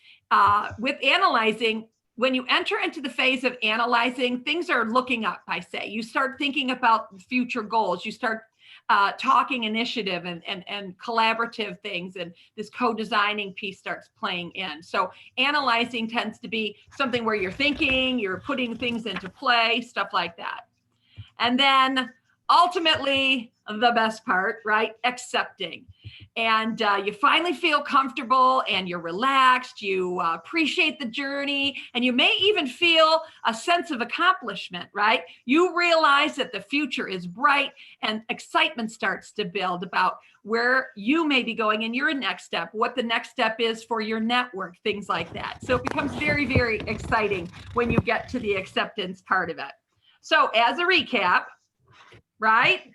Speaker 4: With analyzing, when you enter into the phase of analyzing, things are looking up, I say. You start thinking about future goals. You start talking initiative and collaborative things, and this co-designing piece starts playing in. So analyzing tends to be something where you're thinking, you're putting things into play, stuff like that. And then ultimately, the best part, right? Accepting. And you finally feel comfortable and you're relaxed, you appreciate the journey, and you may even feel a sense of accomplishment, right? You realize that the future is bright and excitement starts to build about where you may be going in your next step, what the next step is for your network, things like that. So it becomes very, very exciting when you get to the acceptance part of it. So as a recap, right?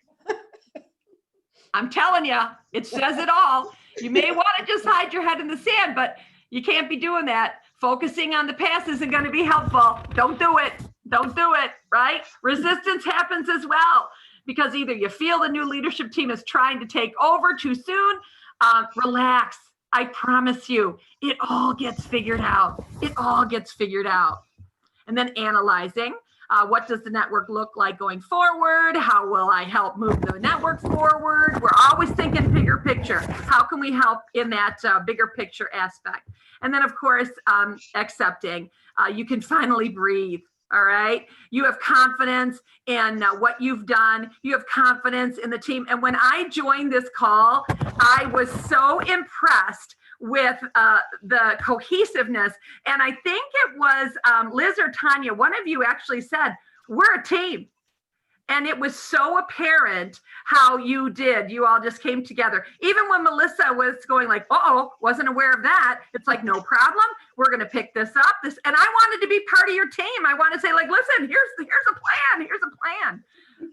Speaker 4: I'm telling you, it says it all. You may want to just hide your head in the sand, but you can't be doing that. Focusing on the past isn't going to be helpful. Don't do it. Don't do it, right? Resistance happens as well, because either you feel the new leadership team is trying to take over too soon. Relax. I promise you, it all gets figured out. It all gets figured out. And then analyzing. What does the network look like going forward? How will I help move the network forward? We're always thinking bigger picture. How can we help in that bigger picture aspect? And then, of course, accepting. You can finally breathe. All right. You have confidence in what you've done. You have confidence in the team. And when I joined this call, I was so impressed with the cohesiveness. And I think it was Liz or Tanya, one of you actually said, we're a team. And it was so apparent how you all just came together. Even when Melissa was going like, uh-oh, wasn't aware of that. It's like, no problem. We're going to pick this up. And I wanted to be part of your team. I want to say like, listen, here's a plan. Here's a plan.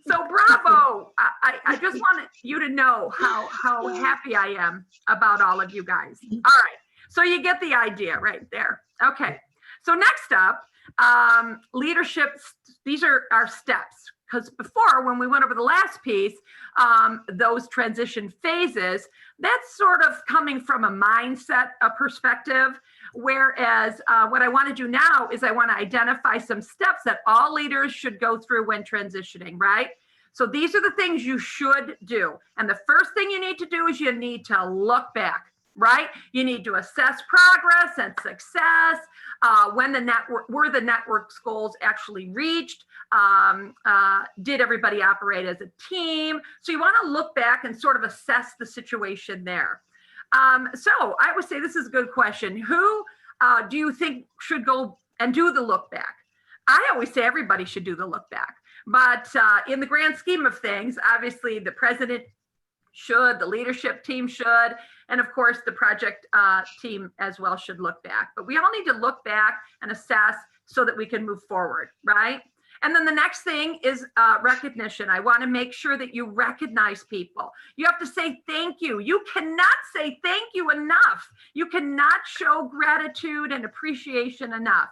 Speaker 4: So bravo. I just wanted you to know how happy I am about all of you guys. All right. So you get the idea right there. Okay. So next up, leadership. These are our steps. Because before, when we went over the last piece, those transition phases, that's sort of coming from a mindset perspective. Whereas what I want to do now is I want to identify some steps that all leaders should go through when transitioning, right? So these are the things you should do. And the first thing you need to do is you need to look back. right? You need to assess progress and success, when were the network's goals actually reached? Did everybody operate as a team? So you want to look back and sort of assess the situation there. So I would say this is a good question. Who do you think should go and do the look back? I always say everybody should do the look back. But in the grand scheme of things, obviously the president should, the leadership team should, and of course the project team as well should look back. But we all need to look back and assess so that we can move forward, right? And then the next thing is recognition. I want to make sure that you recognize people. You have to say thank you. You cannot say thank you enough. You cannot show gratitude and appreciation enough.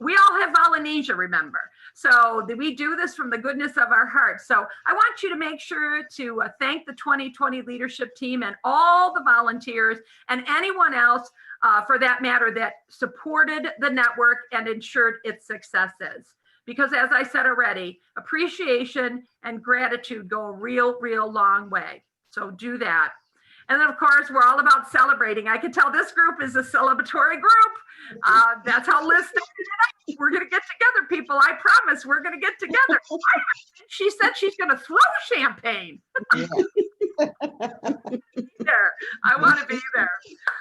Speaker 4: We all have Polynesia, remember. So we do this from the goodness of our hearts. So I want you to make sure to thank the 2020 leadership team and all the volunteers and anyone else for that matter that supported the network and ensured its successes. Because as I said already, appreciation and gratitude go a real long way. So do that. And then of course, we're all about celebrating. I can tell this group is a celebratory group. That's how Liz started it up. We're gonna get together, people. I promise we're gonna get together. She said she's gonna throw champagne. There. I want to be there.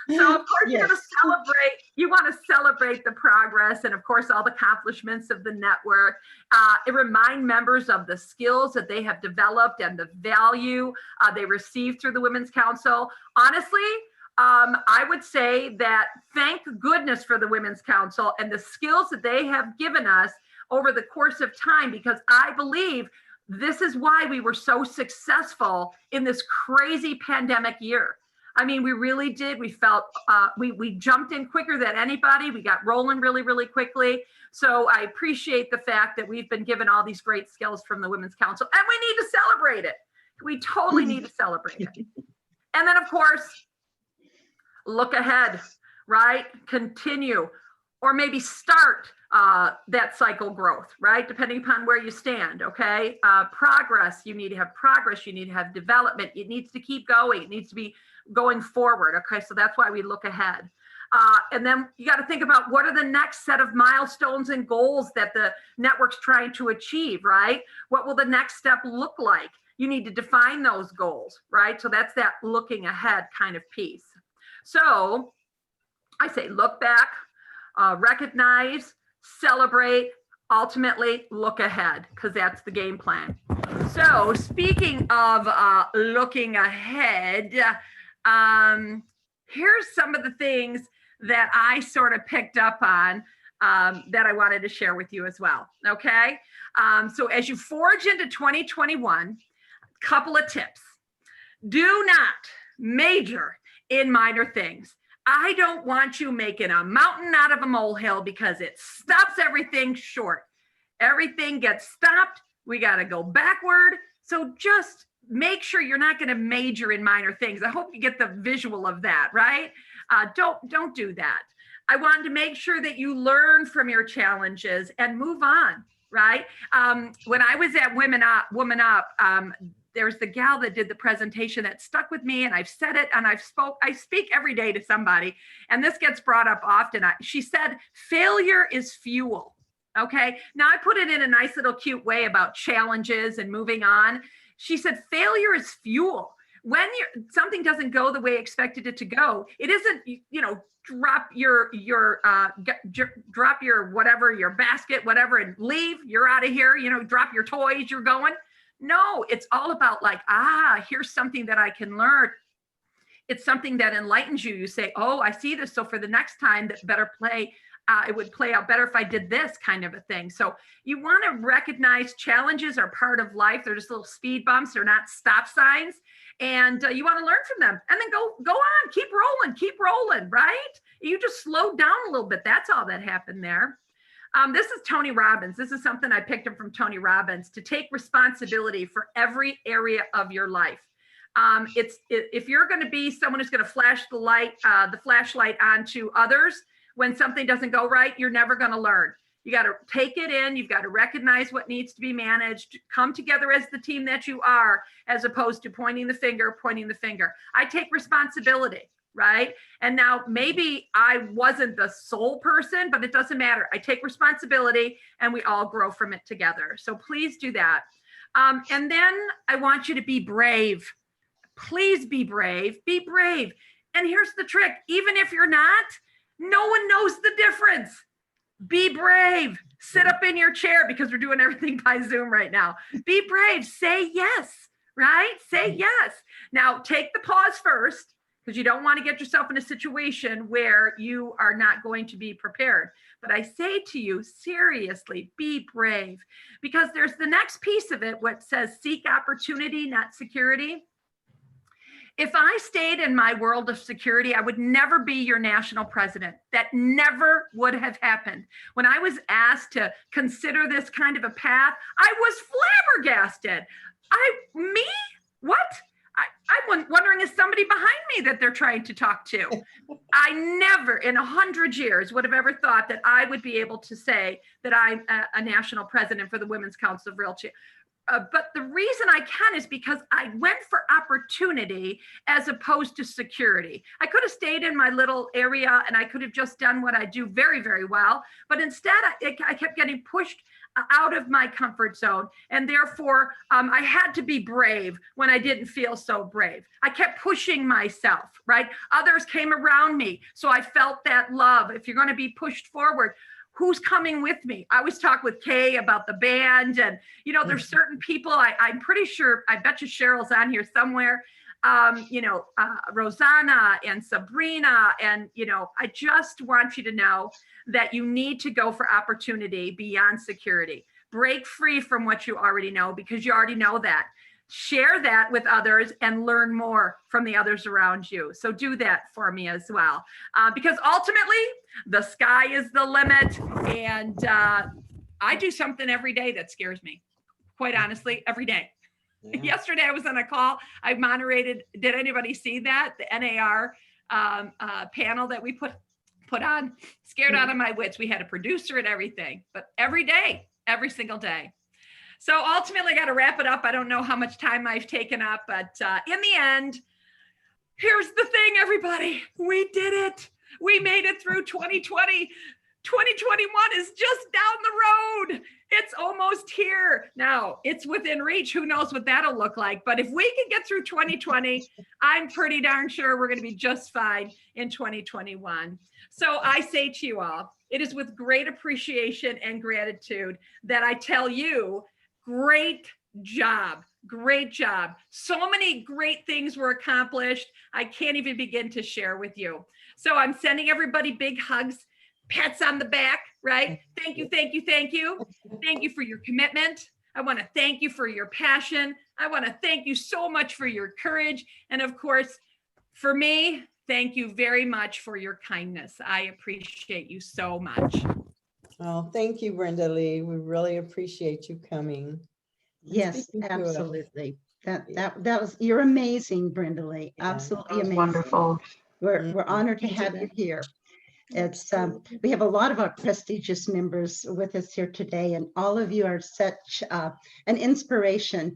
Speaker 4: So of course you're going to celebrate. You want to celebrate the progress and of course all the accomplishments of the network. It remind members of the skills that they have developed and the value they received through the Women's Council. Honestly, I would say that thank goodness for the Women's Council and the skills that they have given us over the course of time, because I believe this is why we were so successful in this crazy pandemic year. I mean, we really did. We felt, we jumped in quicker than anybody. We got rolling really quickly. So I appreciate the fact that we've been given all these great skills from the Women's Council, and we need to celebrate it. We totally need to celebrate it. And then of course, look ahead, right? Continue, or maybe start that cycle growth, right? Depending upon where you stand, okay? Progress, you need to have progress, you need to have development, it needs to keep going, it needs to be going forward, okay? So that's why we look ahead. And then you got to think about what are the next set of milestones and goals that the network's trying to achieve, right? What will the next step look like? You need to define those goals, right? So that's that looking ahead kind of piece. So I say look back, recognize, celebrate, ultimately look ahead, because that's the game plan. So speaking of looking ahead, here's some of the things that I sort of picked up on that I wanted to share with you as well, okay? So as you forge into 2021, a couple of tips. Do not major in minor things. I don't want you making a mountain out of a molehill, because it stops everything short. Everything gets stopped. We got to go backward. So just make sure you're not going to major in minor things. I hope you get the visual of that, right? Don't do that. I wanted to make sure that you learn from your challenges and move on, right? When I was at Women Up, there's the gal that did the presentation that stuck with me, and I've said it, and I speak every day to somebody, and this gets brought up often. She said, failure is fuel. Okay. Now I put it in a nice little cute way about challenges and moving on. She said, failure is fuel. When something doesn't go the way you expected it to go, it isn't, drop your whatever, your basket, whatever, and leave, you're out of here, drop your toys, you're going. No, it's all about like, here's something that I can learn. It's something that enlightens you. You say, oh, I see this. So for the next time, that better play, it would play out better if I did this kind of a thing. So you want to recognize challenges are part of life. They're just little speed bumps. They're not stop signs. And you want to learn from them, and then go on, keep rolling, right? You just slow down a little bit. That's all that happened there. This is Tony Robbins. This is something I picked up from Tony Robbins, to take responsibility for every area of your life. If you're going to be someone who's going to flash the flashlight onto others when something doesn't go right, you're never going to learn. You got to take it in. You've got to recognize what needs to be managed, come together as the team that you are, as opposed to pointing the finger. I take responsibility. right? And now maybe I wasn't the sole person, but it doesn't matter. I take responsibility and we all grow from it together. So please do that. And then I want you to be brave. Please be brave. Be brave. And here's the trick. Even if you're not, no one knows the difference. Be brave. Sit up in your chair because we're doing everything by Zoom right now. Be brave. Say yes, right? Say yes. Now take the pause first, because you don't want to get yourself in a situation where you are not going to be prepared. But I say to you, seriously, be brave, because there's the next piece of it, what says seek opportunity, not security. If I stayed in my world of security, I would never be your national president. That never would have happened. When I was asked to consider this kind of a path, I was flabbergasted. Me? What? I'm wondering, is somebody behind me that they're trying to talk to? I never in 100 years would have ever thought that I would be able to say that I'm a national president for the Women's Council of Realty. But the reason I can is because I went for opportunity as opposed to security. I could have stayed in my little area and I could have just done what I do very, very well. But instead, I kept getting pushed out of my comfort zone. And therefore, I had to be brave when I didn't feel so brave. I kept pushing myself, right? Others came around me. So I felt that love. If you're going to be pushed forward, who's coming with me? I always talk with Kay about the band, and there's certain people, I'm pretty sure, I bet you Cheryl's on here somewhere, Rosanna and Sabrina, and I just want you to know that you need to go for opportunity beyond security. Break free from what you already know, because you already know that. Share that with others and learn more from the others around you. So do that for me as well, because ultimately the sky is the limit. And I do something every day that scares me, quite honestly, every day. Yeah. Yesterday I was on a call. I moderated. Did anybody see that? The NAR panel that we put on? Scared out of my wits. We had a producer and everything, but every day, every single day. So ultimately, I got to wrap it up. I don't know how much time I've taken up, but in the end, here's the thing, everybody. We did it. We made it through 2020. 2021 is just down the road. It's almost here. Now, it's within reach. Who knows what that'll look like? But if we can get through 2020, I'm pretty darn sure we're going to be just fine in 2021. So I say to you all, it is with great appreciation and gratitude that I tell you, great job. Great job. So many great things were accomplished. I can't even begin to share with you. So I'm sending everybody big hugs, pats on the back, right? Thank you, thank you, thank you. Thank you for your commitment. I want to thank you for your passion. I want to thank you so much for your courage. And of course, for me, thank you very much for your kindness. I appreciate you so much.
Speaker 1: Oh, thank you, Brenda Lee. We really appreciate you coming.
Speaker 5: Yes, absolutely. That was, you're amazing, Brenda Lee. Absolutely amazing. Wonderful. We're honored to have you here. It's we have a lot of our prestigious members with us here today, and all of you are such an inspiration.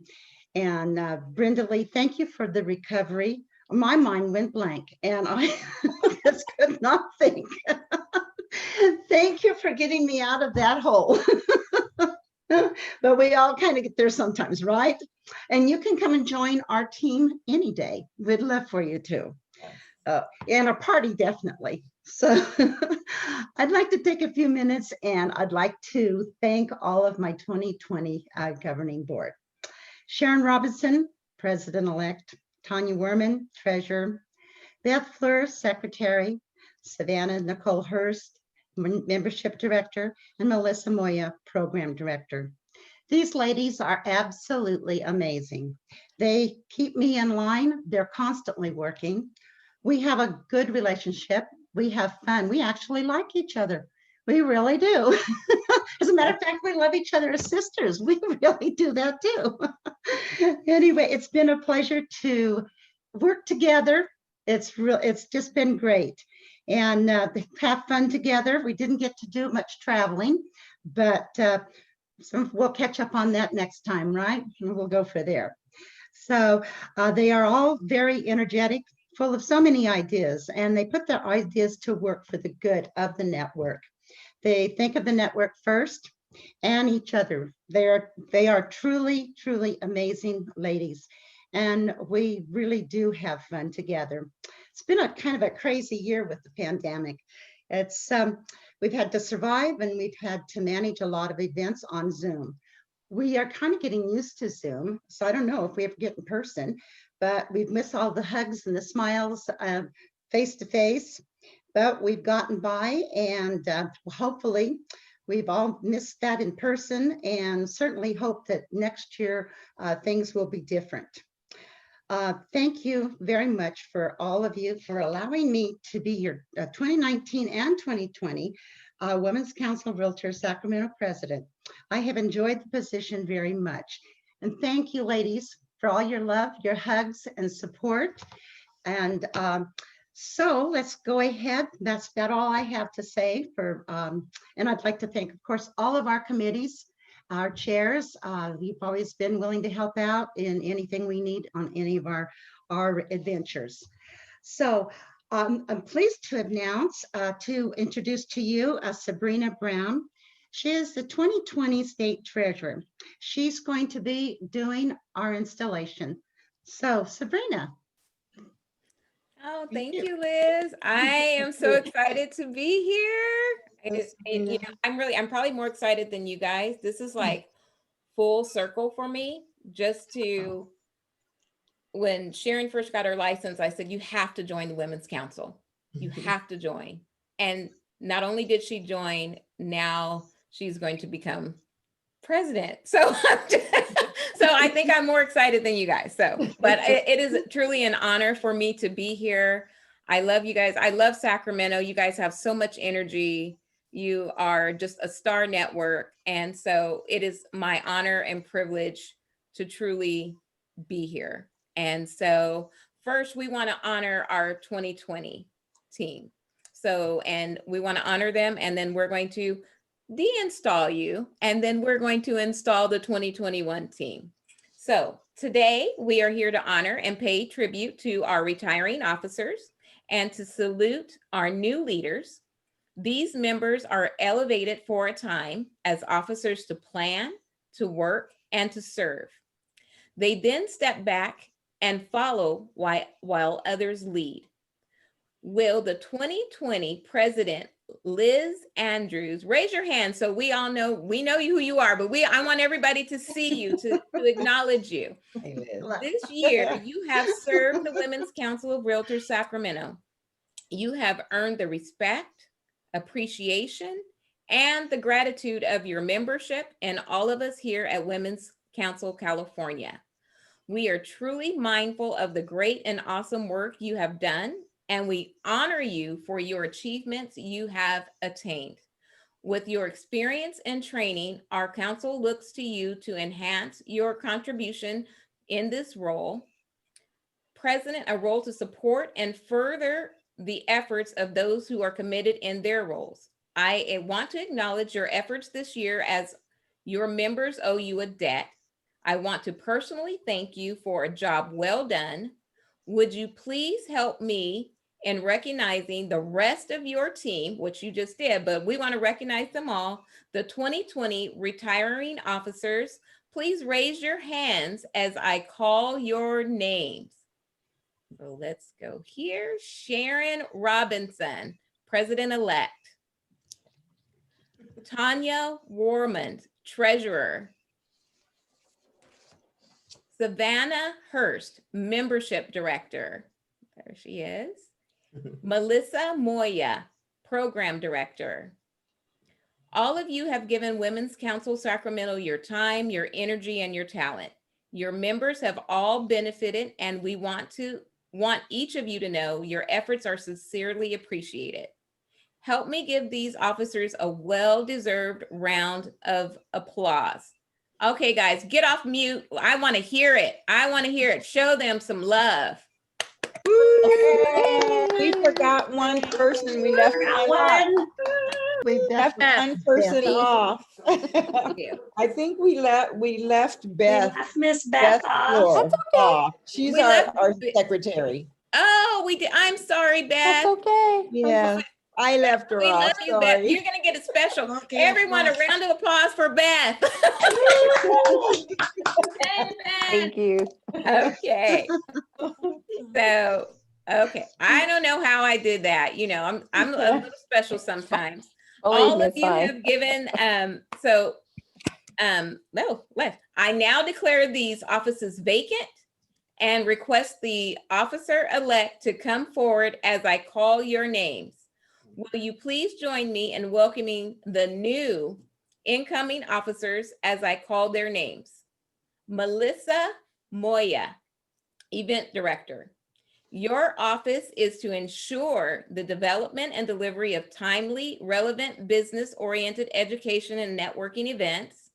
Speaker 5: And Brenda Lee, thank you for the recovery. My mind went blank, and I just could not think. Thank you for getting me out of that hole. But we all kind of get there sometimes, right? And you can come and join our team any day. We'd love for you to. And a party, definitely. So I'd like to take a few minutes, and I'd like to thank all of my 2020 governing board. Sharon Robinson, President-elect, Tanya Werman, Treasurer, Beth Fleur, Secretary, Savannah Nicole Hurst, Membership Director, and Melissa Moya, Program Director. These ladies are absolutely amazing. They keep me in line. They're constantly working. We have a good relationship. We have fun. We actually like each other. We really do. As a matter of fact, we love each other as sisters. We really do that too. Anyway, it's been a pleasure to work together. It's just been great. And have fun together. We didn't get to do much traveling, but we'll catch up on that next time, right? And we'll go for there. So they are all very energetic. full of so many ideas, and they put their ideas to work for the good of the network. They think of the network first and each other. They are truly, truly amazing ladies, and we really do have fun together. It's been a kind of a crazy year with the pandemic. It's we've had to survive, and we've had to manage a lot of events on Zoom. We are kind of getting used to Zoom, so I don't know if we ever get in person, but we've missed all the hugs and the smiles face to face, but we've gotten by, and hopefully we've all missed that in person, and certainly hope that next year things will be different. Thank you very much for all of you for allowing me to be your 2019 and 2020 Women's Council of Realtors Sacramento President. I have enjoyed the position very much. And thank you, ladies, for all your love, your hugs, and support. And so let's go ahead. That's about all I have to say for, and I'd like to thank, of course, all of our committees, our chairs. You've always been willing to help out in anything we need on any of our adventures. So I'm pleased to announce, to introduce to you Sabrina Brown. She is the 2020 State Treasurer. She's going to be doing our installation. So Sabrina.
Speaker 3: Oh, thank you, Liz. I am so excited to be here. You know, I'm probably more excited than you guys. This is like full circle for me. Just to, when Sharon first got her license, I said, you have to join the Women's Council. You have to join. And not only did she join, now she's going to become president. So so I think I'm more excited than you guys. So, but it is truly an honor for me to be here. I love you guys. I love Sacramento. You guys have so much energy. You are just a star network. And so it is my honor and privilege to truly be here. And so first we want to honor our 2020 team. So, and we want to honor them, and then we're going to deinstall you, and then we're going to install the 2021 team. So today we are here to honor and pay tribute to our retiring officers and to salute our new leaders. These members are elevated for a time as officers to plan, to work, and to serve. They then step back and follow while others lead. Will the 2020 President Liz Andrews, raise your hand so we all know, we know who you are, but I want everybody to see you, to acknowledge you. This year, you have served the Women's Council of Realtors Sacramento. You have earned the respect, appreciation, and the gratitude of your membership and all of us here at Women's Council California. We are truly mindful of the great and awesome work you have done, and we honor you for your achievements you have attained. With your experience and training, our council looks to you to enhance your contribution in this role. President, a role to support and further the efforts of those who are committed in their roles. I want to acknowledge your efforts this year as your members owe you a debt. I want to personally thank you for a job well done. Would you please help me in recognizing the rest of your team, which you just did, but we want to recognize them all, the 2020 retiring officers. Please raise your hands as I call your names. So let's go here. Sharon Robinson, President-elect. Tanya Warmond, Treasurer. Savannah Hurst, Membership Director. There she is. Melissa Moya, Program Director. All of you have given Women's Council Sacramento your time, your energy, and your talent. Your members have all benefited, and we want each of you to know your efforts are sincerely appreciated. Help me give these officers a well-deserved round of applause. Okay, guys, get off mute. I want to hear it. I want to hear it. Show them some love.
Speaker 1: We forgot one person. We left one.
Speaker 5: We
Speaker 1: left one person off. I think we left Beth.
Speaker 13: Miss Beth off.
Speaker 1: Fleur off. She's our secretary.
Speaker 3: Oh, we did. I'm sorry, Beth.
Speaker 1: That's okay.
Speaker 3: Yeah.
Speaker 1: I left her
Speaker 3: We
Speaker 1: off.
Speaker 3: love you, Beth. You're going to get a special.
Speaker 5: Okay,
Speaker 3: Everyone, a
Speaker 5: well.
Speaker 3: round of applause for Beth.
Speaker 1: Thank you.
Speaker 3: Okay. So, okay. I don't know how I did that. You know, I'm a little special sometimes. All of you have given, no, left. I now declare these offices vacant and request the officer-elect to come forward as I call your names. Will you please join me in welcoming the new incoming officers as I call their names? Melissa Moya, Event Director. Your office is to ensure the development and delivery of timely, relevant, business-oriented education and networking events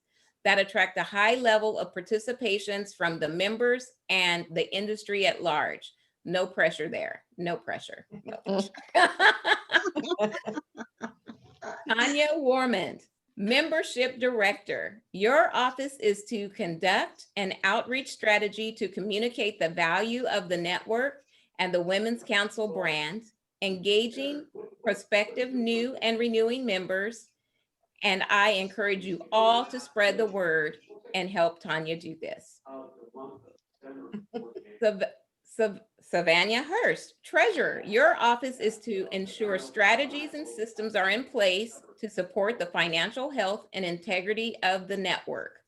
Speaker 3: that attract a high level of participations from the members and the industry at large. No pressure there. No pressure. No pressure. Tanya Warmond, Membership Director. Your office is to conduct an outreach strategy to communicate the value of the network and the Women's Council brand, engaging prospective new and renewing members. And I encourage you all to spread the word and help Tanya do this. Savannah Hurst, Treasurer. Your office is to ensure strategies and systems are in place to support the financial health and integrity of the network.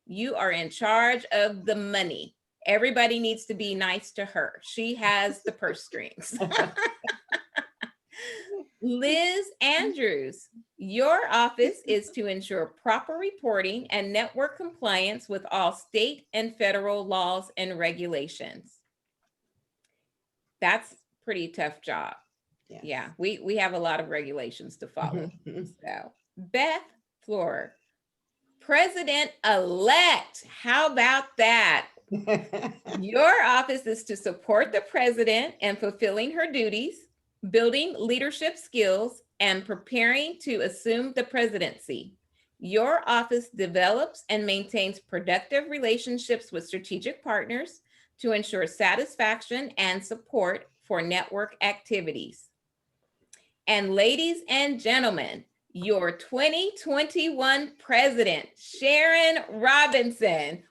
Speaker 3: You are in charge of the money. Everybody needs to be nice to her. She has the purse strings. Liz Andrews, your office is to ensure proper reporting and network compliance with all state and federal laws and regulations. That's a pretty tough job.
Speaker 1: Yes.
Speaker 3: Yeah, we have a lot of regulations to follow. So, Beth Floor, President-elect. How about that? Your office is to support the president in fulfilling her duties, building leadership skills, and preparing to assume the presidency. Your office develops and maintains productive relationships with strategic partners to ensure satisfaction and support for network activities. And ladies and gentlemen, your 2021 president, Sharon Robinson.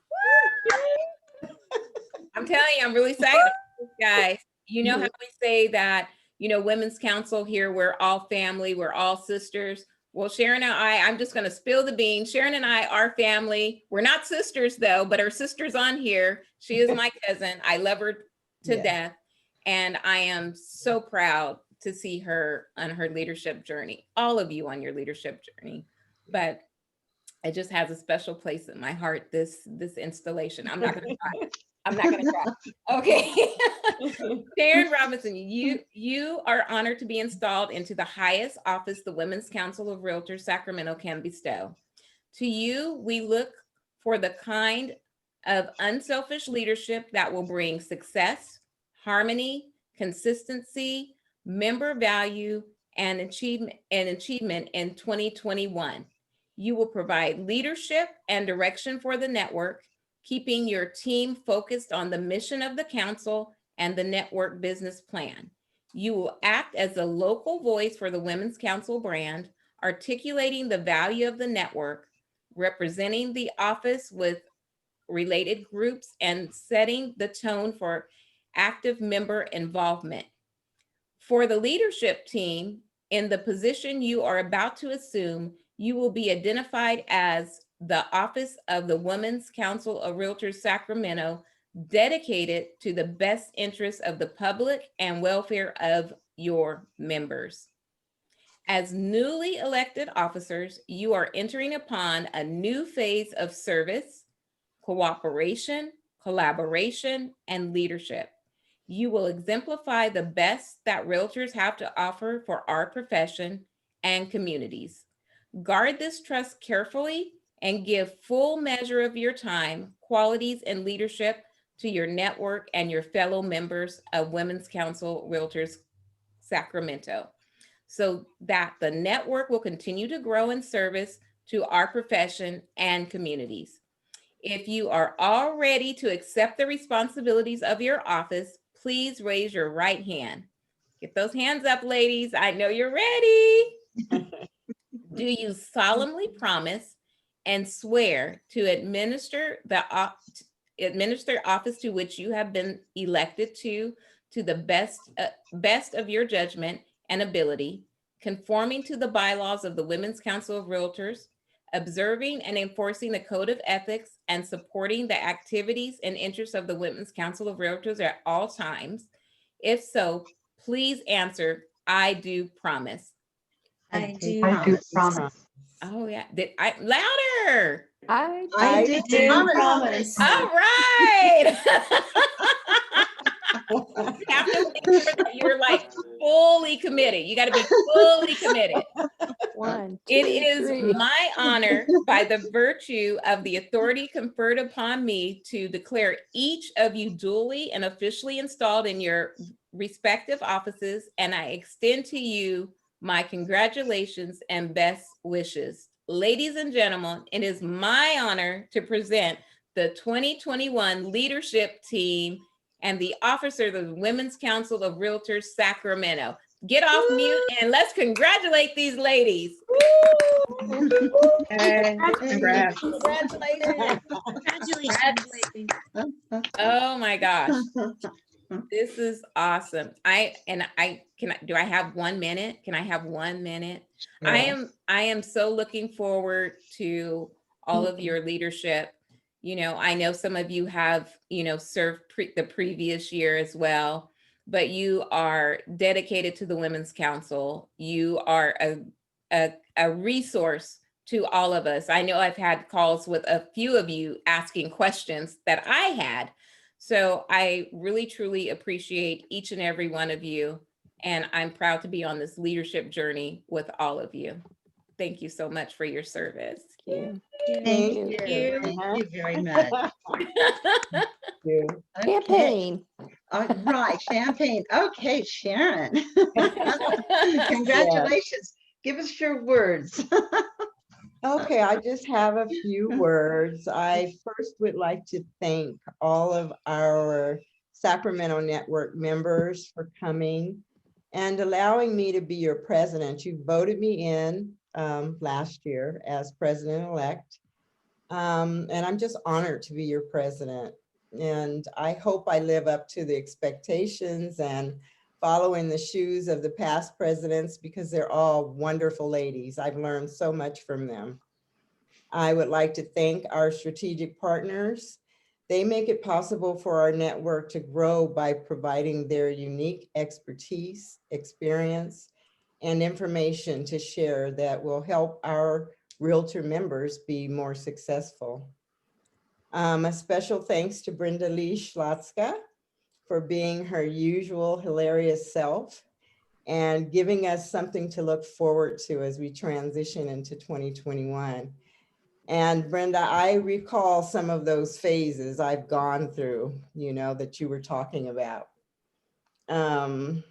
Speaker 3: I'm telling you, I'm really excited, guys. You know how we say that, you know, Women's Council here, we're all family, we're all sisters. Well, Sharon and I'm just going to spill the beans. Sharon and I are family. We're not sisters though, but our sister's on here. She is my cousin. I love her to death. And I am so proud to see her on her leadership journey, all of you on your leadership journey. But it just has a special place in my heart, this installation. I'm not going to cry. I'm not going to cry. Okay. Sharon Robinson, you are honored to be installed into the highest office the Women's Council of Realtors Sacramento can bestow. To you, we look for the kind of unselfish leadership that will bring success, harmony, consistency, member value, and achievement in 2021. You will provide leadership and direction for the network, keeping your team focused on the mission of the council and the network business plan. You will act as a local voice for the Women's Council brand, articulating the value of the network, representing the office with related groups, and setting the tone for active member involvement. For the leadership team, in the position you are about to assume, you will be identified as the Office of the Women's Council of Realtors Sacramento, dedicated to the best interests of the public and welfare of your members. As newly elected officers, you are entering upon a new phase of service, cooperation, collaboration, and leadership. You will exemplify the best that realtors have to offer for our profession and communities. Guard this trust carefully and give full measure of your time, qualities, and leadership to your network and your fellow members of Women's Council Realtors Sacramento, so that the network will continue to grow in service to our profession and communities. If you are all ready to accept the responsibilities of your office, please raise your right hand. Get those hands up, ladies. I know you're ready. Do you solemnly promise and swear to administer office to which you have been elected to the best of your judgment and ability, conforming to the bylaws of the Women's Council of Realtors, observing and enforcing the code of ethics, and supporting the activities and interests of the Women's Council of Realtors at all times? If so, please answer, I do promise.
Speaker 13: I do
Speaker 5: promise.
Speaker 3: Oh yeah, louder.
Speaker 12: I
Speaker 5: do
Speaker 12: promise.
Speaker 3: All right. You have to make sure that you're like fully committed. You got to be fully committed. It is my honor, by the virtue of the authority conferred upon me, to declare each of you duly and officially installed in your respective offices, and I extend to you my congratulations and best wishes. Ladies and gentlemen, it is my honor to present the 2021 leadership team and the officer of the Women's Council of Realtors, Sacramento. Get off mute and let's congratulate these ladies.
Speaker 6: Congratulations.
Speaker 3: Oh my gosh. This is awesome. Do I have 1 minute? Can I have 1 minute?
Speaker 1: Yes.
Speaker 3: I am so looking forward to all of your leadership. You know, I know some of you have, served the previous year as well, but you are dedicated to the Women's Council. You are a resource to all of us. I know I've had calls with a few of you asking questions that I had. So I really, truly appreciate each and every one of you. And I'm proud to be on this leadership journey with all of you. Thank you so much for your service.
Speaker 5: Thank
Speaker 3: Thank
Speaker 5: you.
Speaker 3: you.
Speaker 5: Thank you very much.
Speaker 1: Champagne.
Speaker 5: Right, champagne. Okay, Sharon. Congratulations. Give us your words.
Speaker 1: Okay, I just have a few words. I first would like to thank all of our Sacramento Network members for coming and allowing me to be your president. You voted me in last year as president-elect. And I'm just honored to be your president. And I hope I live up to the expectations and follow in the shoes of the past presidents, because they're all wonderful ladies. I've learned so much from them. I would like to thank our strategic partners. They make it possible for our network to grow by providing their unique expertise, experience, and information to share that will help our Realtor members be more successful. A special thanks to Brenda Lee Schlotzka for being her usual hilarious self and giving us something to look forward to as we transition into 2021. And Brenda, I recall some of those phases I've gone through, that you were talking about. I'm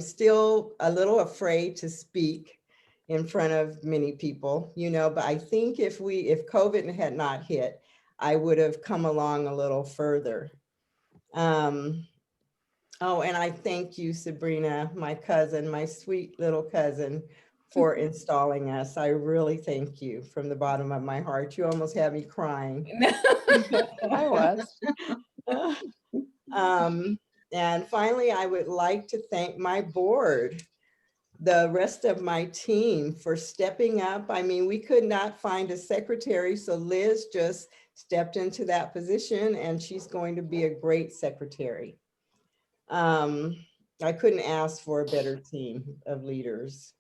Speaker 1: still a little afraid to speak in front of many people, but I think if COVID had not hit, I would have come along a little further. Oh, and I thank you, Sabrina, my cousin, my sweet little cousin, for installing us. I really thank you from the bottom of my heart. You almost had me crying.
Speaker 12: I was.
Speaker 1: And finally, I would like to thank my board, the rest of my team, for stepping up. I mean, we could not find a secretary, so Liz just stepped into that position, and she's going to be a great secretary. I couldn't ask for a better team of leaders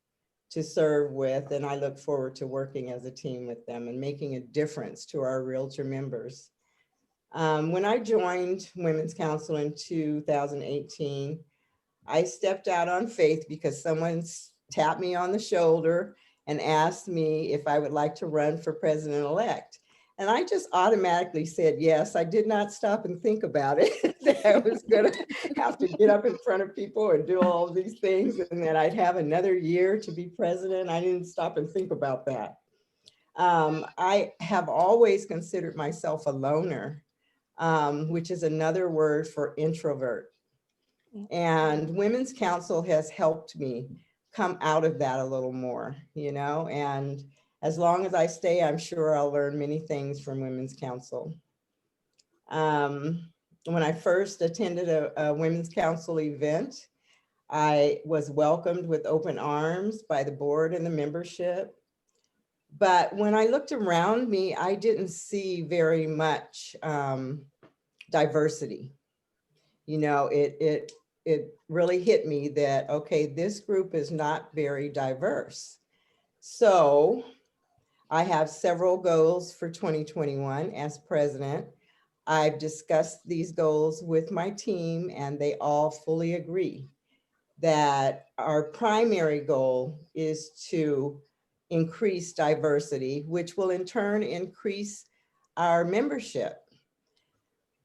Speaker 1: to serve with, and I look forward to working as a team with them and making a difference to our Realtor members. When I joined Women's Council in 2018, I stepped out on faith because someone tapped me on the shoulder and asked me if I would like to run for president-elect. And I just automatically said yes. I did not stop and think about it, that I was going to have to get up in front of people and do all of these things, and that I'd have another year to be president. I didn't stop and think about that. I have always considered myself a loner, which is another word for introvert. And Women's Council has helped me come out of that a little more, you know, and as long as I stay, I'm sure I'll learn many things from Women's Council. When I first attended a Women's Council event, I was welcomed with open arms by the board and the membership. But when I looked around me, I didn't see very much diversity. You know, it really hit me that, okay, this group is not very diverse. So I have several goals for 2021 as president. I've discussed these goals with my team and they all fully agree that our primary goal is to increase diversity, which will in turn increase our membership.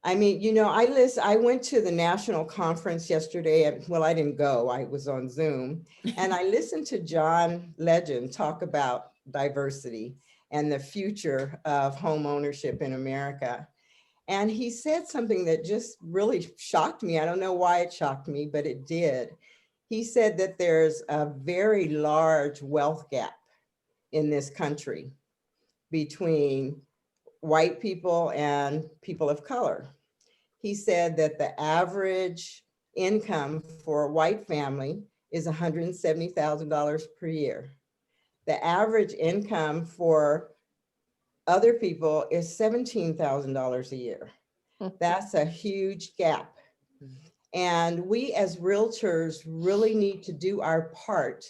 Speaker 1: I mean, you know, I went to the national conference yesterday. Well, I didn't go, I was on Zoom. And I listened to John Legend talk about diversity and the future of home ownership in America. And he said something that just really shocked me. I don't know why it shocked me, but it did. He said that there's a very large wealth gap in this country between white people and people of color. He said that the average income for a white family is $170,000 per year. The average income for other people is $17,000 a year. That's a huge gap. And we as realtors really need to do our part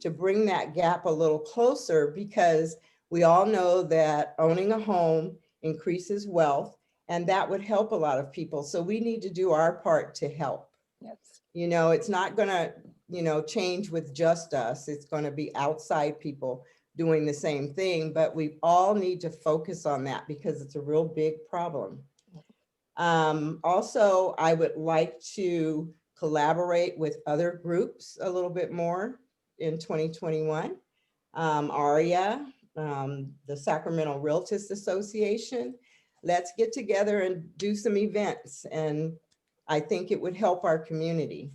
Speaker 1: to bring that gap a little closer, because we all know that owning a home increases wealth and that would help a lot of people. So we need to do our part to help.
Speaker 14: Yes.
Speaker 1: You know, it's not gonna, you know, change with just us. It's gonna be outside people doing the same thing, but we all need to focus on that because it's a real big problem. Also, I would like to collaborate with other groups a little bit more in 2021. ARIA, the Sacramento Realtors Association, let's get together and do some events, and I think it would help our community.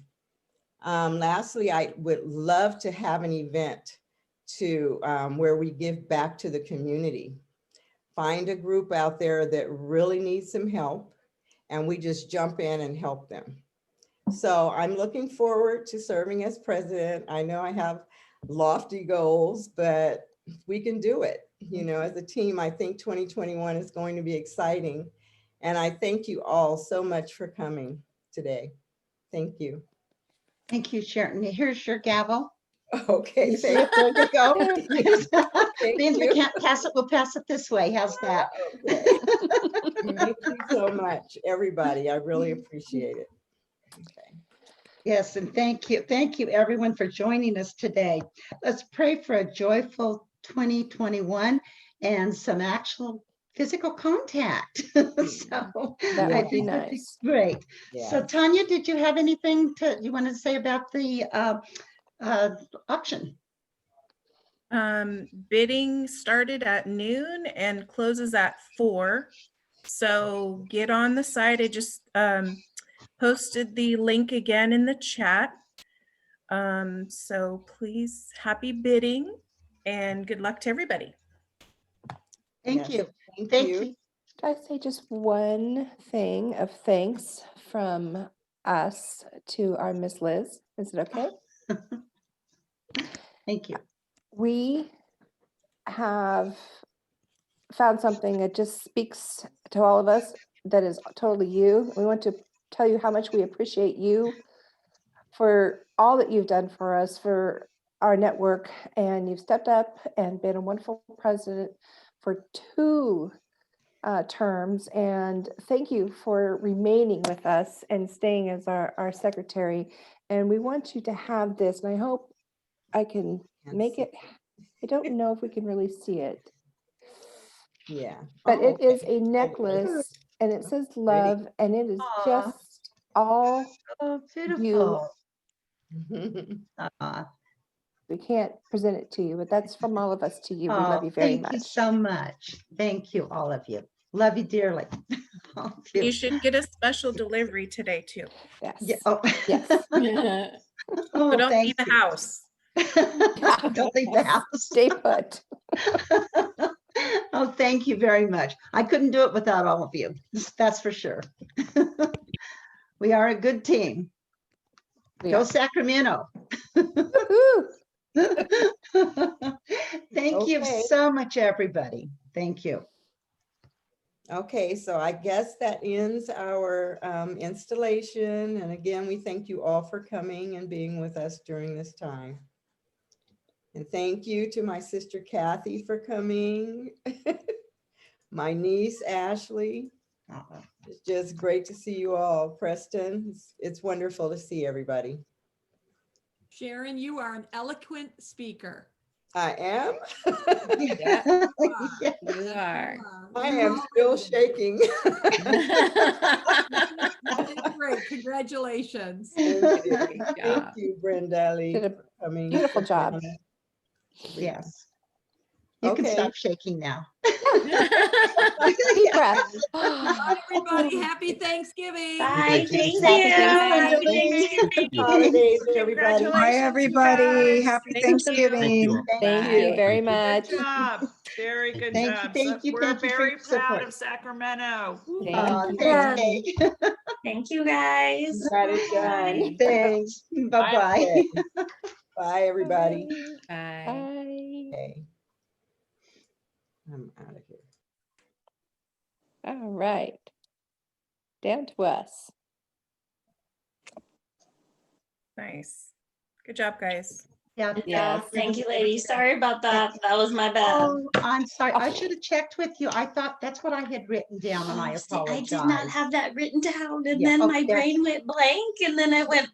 Speaker 1: Lastly, I would love to have an event to where we give back to the community. Find a group out there that really needs some help and we just jump in and help them. So I'm looking forward to serving as president. I know I have lofty goals, but we can do it. You know, as a team, I think 2021 is going to be exciting. And I thank you all so much for coming today. Thank you.
Speaker 5: Thank you, Sharon. Here's your gavel.
Speaker 1: Okay,
Speaker 5: You see
Speaker 1: thank
Speaker 5: it? There you go.
Speaker 1: Thank
Speaker 5: Means we
Speaker 1: you.
Speaker 5: can't pass it. We'll pass it this way. How's that?
Speaker 1: Okay. Thank you so much, everybody. I really appreciate it. Okay.
Speaker 5: Yes, and thank you. Thank you, everyone, for joining us today. Let's pray for a joyful 2021 and some actual physical contact. So
Speaker 14: That
Speaker 5: I
Speaker 14: would be
Speaker 5: think that'd be
Speaker 14: nice.
Speaker 5: great.
Speaker 1: Yeah.
Speaker 5: So Tanya, did you have anything you wanted to say about the auction?
Speaker 11: Bidding started at noon and closes at 4. So get on the site. I just posted the link again in the chat. So please, happy bidding and good luck to everybody.
Speaker 5: Thank
Speaker 1: Yes,
Speaker 5: you.
Speaker 1: Thank
Speaker 5: Thank
Speaker 1: you.
Speaker 5: you.
Speaker 14: Could I say just one thing of thanks from us to our Miss Liz? Is it okay?
Speaker 5: Thank you.
Speaker 14: We have found something that just speaks to all of us that is totally you. We want to tell you how much we appreciate you for all that you've done for us, for our network, and you've stepped up and been a wonderful president for 2 terms. And thank you for remaining with us and staying as our secretary. And we want you to have this, and I hope I can make it. I don't know if we can really see it,
Speaker 1: Yeah.
Speaker 14: but
Speaker 1: Oh,
Speaker 14: it is
Speaker 1: okay.
Speaker 14: a necklace and it says love, and it is just all
Speaker 5: Oh,
Speaker 14: you.
Speaker 5: beautiful.
Speaker 14: We can't present it to you, but that's from all of us to you. We love you very
Speaker 5: Thank
Speaker 14: much.
Speaker 5: you so much. Thank you, all of you. Love you dearly.
Speaker 11: You should get a special delivery today too.
Speaker 14: Yes.
Speaker 5: Yeah, oh.
Speaker 14: Yes.
Speaker 5: Oh,
Speaker 11: So don't
Speaker 5: thank
Speaker 11: leave the
Speaker 5: you.
Speaker 11: house.
Speaker 5: Don't leave the house.
Speaker 14: Stay put.
Speaker 5: Oh, thank you very much. I couldn't do it without all of you. That's for sure. We are a good team.
Speaker 14: We
Speaker 5: Go
Speaker 14: are.
Speaker 5: Sacramento.
Speaker 14: Woo-hoo.
Speaker 5: Thank you
Speaker 1: Okay.
Speaker 5: so much, everybody. Thank you.
Speaker 1: Okay, so I guess that ends our installation. And again, we thank you all for coming and being with us during this time. And thank you to my sister Kathy for coming. My niece Ashley. It's just great to see you all. Preston, it's wonderful to see everybody.
Speaker 4: Sharon, you are an eloquent speaker.
Speaker 1: I am.
Speaker 3: Yeah,
Speaker 5: Yeah.
Speaker 3: you are.
Speaker 1: I am still shaking.
Speaker 4: Great, congratulations.
Speaker 1: Thank you.
Speaker 3: Good
Speaker 1: Thank
Speaker 3: job.
Speaker 1: you, Brenda Lee,
Speaker 14: Did a
Speaker 1: for coming.
Speaker 14: beautiful job.
Speaker 5: Yes. You can
Speaker 1: Okay.
Speaker 5: stop shaking now.
Speaker 14: Deep breath.
Speaker 4: Bye, everybody. Happy Thanksgiving.
Speaker 13: Bye, thank
Speaker 5: Happy
Speaker 13: you.
Speaker 5: Thanksgiving.
Speaker 1: Holidays, everybody.
Speaker 10: Congratulations, you
Speaker 8: everybody.
Speaker 10: guys.
Speaker 8: Happy
Speaker 3: Thank you.
Speaker 8: Thanksgiving.
Speaker 14: Thank
Speaker 3: Bye.
Speaker 14: you very
Speaker 10: Good
Speaker 14: much.
Speaker 10: job. Very good
Speaker 5: Thank you,
Speaker 10: job.
Speaker 5: thank you,
Speaker 10: We're
Speaker 5: thank you for
Speaker 10: very
Speaker 5: your
Speaker 10: proud
Speaker 5: support.
Speaker 10: of Sacramento. Woo.
Speaker 14: Thank you.
Speaker 5: Thanks, Kay.
Speaker 13: Thank you, guys.
Speaker 1: Got it done.
Speaker 5: Thanks. Bye-bye.
Speaker 1: Bye, everybody.
Speaker 3: Bye.
Speaker 14: Bye.
Speaker 1: Okay. I'm out of here.
Speaker 14: All right. Down to us.
Speaker 11: Nice. Good job, guys.
Speaker 5: Yeah.
Speaker 13: Yeah, thank you, ladies. Sorry about that. That was my bad.
Speaker 5: Oh, I'm sorry. I should have checked with you. I thought that's what I had written down and I
Speaker 13: Oh, see, I
Speaker 5: apologize.
Speaker 13: did not have that written down, and
Speaker 5: Yeah,
Speaker 13: then
Speaker 5: oh,
Speaker 13: my
Speaker 5: that's-
Speaker 13: brain went blank, and then I went,